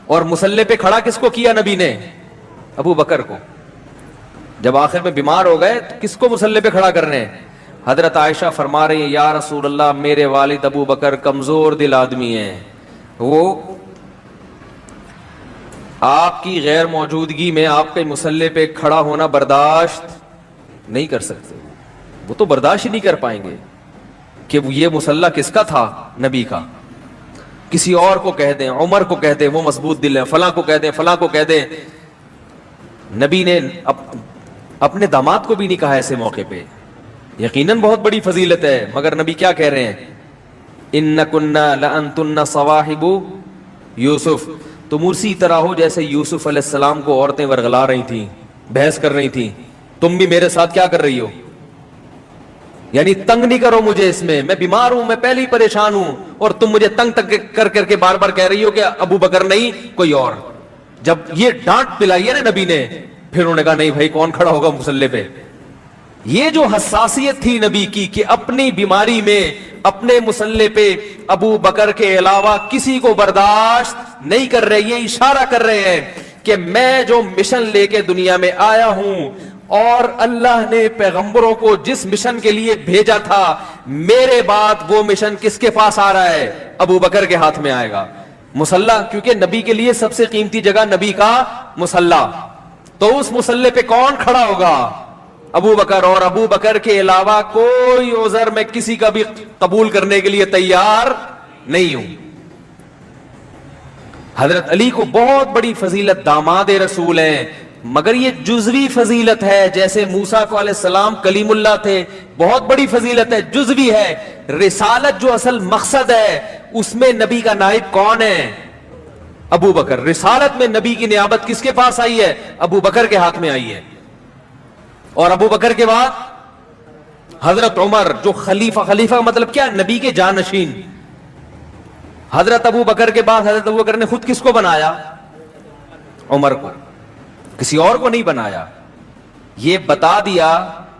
اور مسلح پہ کھڑا کس کو کیا نبی نے؟ ابو بکر کو. جب آخر میں بیمار ہو گئے تو کس کو مسلح پہ کھڑا کرنے ہیں؟ حضرت عائشہ فرما رہی ہیں, یا رسول اللہ, میرے والد ابو بکر کمزور دل آدمی ہیں, وہ آپ کی غیر موجودگی میں آپ کے مسلح پہ کھڑا ہونا برداشت نہیں کر سکتے. وہ تو برداشت ہی نہیں کر پائیں گے کہ یہ مسلح کس کا تھا؟ نبی کا. کسی اور کو کہہ دیں, عمر کو کہہ دیں, وہ مضبوط دل ہے, فلاں کو کہہ دیں, فلاں کو کہہ دیں. نبی نے اپنے داماد کو بھی نہیں کہا ایسے موقع پہ. یقیناً بہت بڑی فضیلت ہے, مگر نبی کیا کہہ رہے ہیں؟ انکن لانتن صواحب یوسف, تم اسی طرح ہو جیسے یوسف علیہ السلام کو عورتیں ورغلا رہی تھیں, بحث کر رہی تھیں, تم بھی میرے ساتھ کیا کر رہی ہو؟ یعنی تنگ نہیں کرو مجھے, اس میں بیمار ہوں, میں پہلے ہی پریشان ہوں, اور تم مجھے تنگ کر کے بار بار کہہ رہی ہو کہ ابو بکر نہیں کوئی اور. جب یہ ڈانٹ پلائی ہے نا نبی نے, پھر انہوں نے کہا نہیں بھائی کون کھڑا ہوگا مسلح پہ. یہ جو حساسیت تھی نبی کی کہ اپنی بیماری میں اپنے مسلح پہ ابو بکر کے علاوہ کسی کو برداشت نہیں کر رہے. یہ اشارہ کر رہے ہیں کہ میں جو مشن لے کے دنیا میں آیا ہوں اور اللہ نے پیغمبروں کو جس مشن کے لیے بھیجا تھا, میرے بعد وہ مشن کس کے پاس آ رہا ہے؟ ابو بکر کے ہاتھ میں آئے گا. مسلح, کیونکہ نبی کے لیے سب سے قیمتی جگہ نبی کا مسلح. تو اس مسلح پہ کون کھڑا ہوگا؟ ابو بکر. اور ابو بکر کے علاوہ کوئی عذر میں کسی کا بھی قبول کرنے کے لیے تیار نہیں ہوں. حضرت علی کو بہت بڑی فضیلت، داماد رسول ہیں، مگر یہ جزوی فضیلت ہے، جیسے موسیٰ کو علیہ السلام کلیم اللہ تھے، بہت بڑی فضیلت ہے، جزوی ہے۔ رسالت جو اصل مقصد ہے اس میں نبی کا نائب کون ہے؟ ابو بکر۔ رسالت میں نبی کی نیابت کس کے پاس آئی ہے؟ ابو بکر کے ہاتھ میں آئی ہے، اور ابو بکر کے بعد حضرت عمر جو خلیفہ، خلیفہ کا مطلب کیا؟ نبی کے جانشین۔ حضرت ابو بکر کے بعد حضرت ابو بکر نے خود کس کو بنایا؟ عمر کو، کسی اور کو نہیں بنایا۔ یہ بتا دیا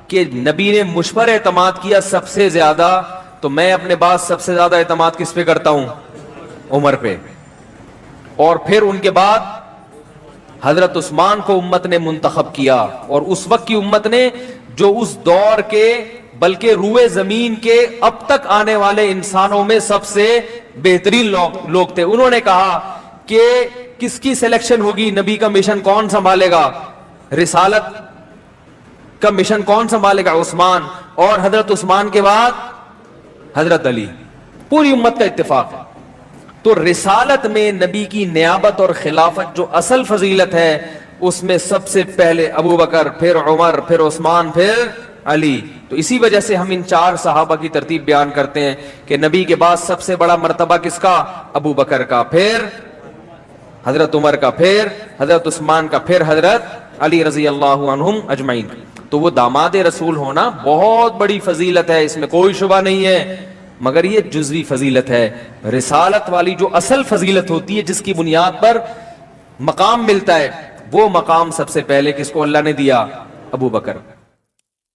کہ نبی نے مجھ پر اعتماد کیا سب سے زیادہ، تو میں اپنے بعد سب سے زیادہ اعتماد کس پہ کرتا ہوں؟ عمر پہ۔ اور پھر ان کے بعد حضرت عثمان کو امت نے منتخب کیا، اور اس وقت کی امت نے جو اس دور کے بلکہ روئے زمین کے اب تک آنے والے انسانوں میں سب سے بہترین لوگ تھے، انہوں نے کہا کہ کس کی سلیکشن ہوگی؟ نبی کا مشن کون سنبھالے گا؟ رسالت کا مشن کون سنبھالے گا؟ عثمان، اور حضرت عثمان کے بعد حضرت علی۔ پوری امت کا اتفاق ہے۔ تو رسالت میں نبی کی نیابت اور خلافت جو اصل فضیلت ہے اس میں سب سے پہلے ابو بکر، پھر عمر، پھر عثمان، پھر علی۔ تو اسی وجہ سے ہم ان 4 صحابہ کی ترتیب بیان کرتے ہیں کہ نبی کے بعد سب سے بڑا مرتبہ کس کا؟ ابو بکر کا، پھر حضرت عمر کا، پھر حضرت عثمان کا، پھر حضرت علی رضی اللہ عنہم اجمعین۔ تو وہ داماد رسول ہونا بہت بڑی فضیلت ہے، اس میں کوئی شبہ نہیں ہے، مگر یہ جزوی فضیلت ہے۔ رسالت والی جو اصل فضیلت ہوتی ہے جس کی بنیاد پر مقام ملتا ہے، وہ مقام سب سے پہلے کس کو اللہ نے دیا؟ ابو بکر۔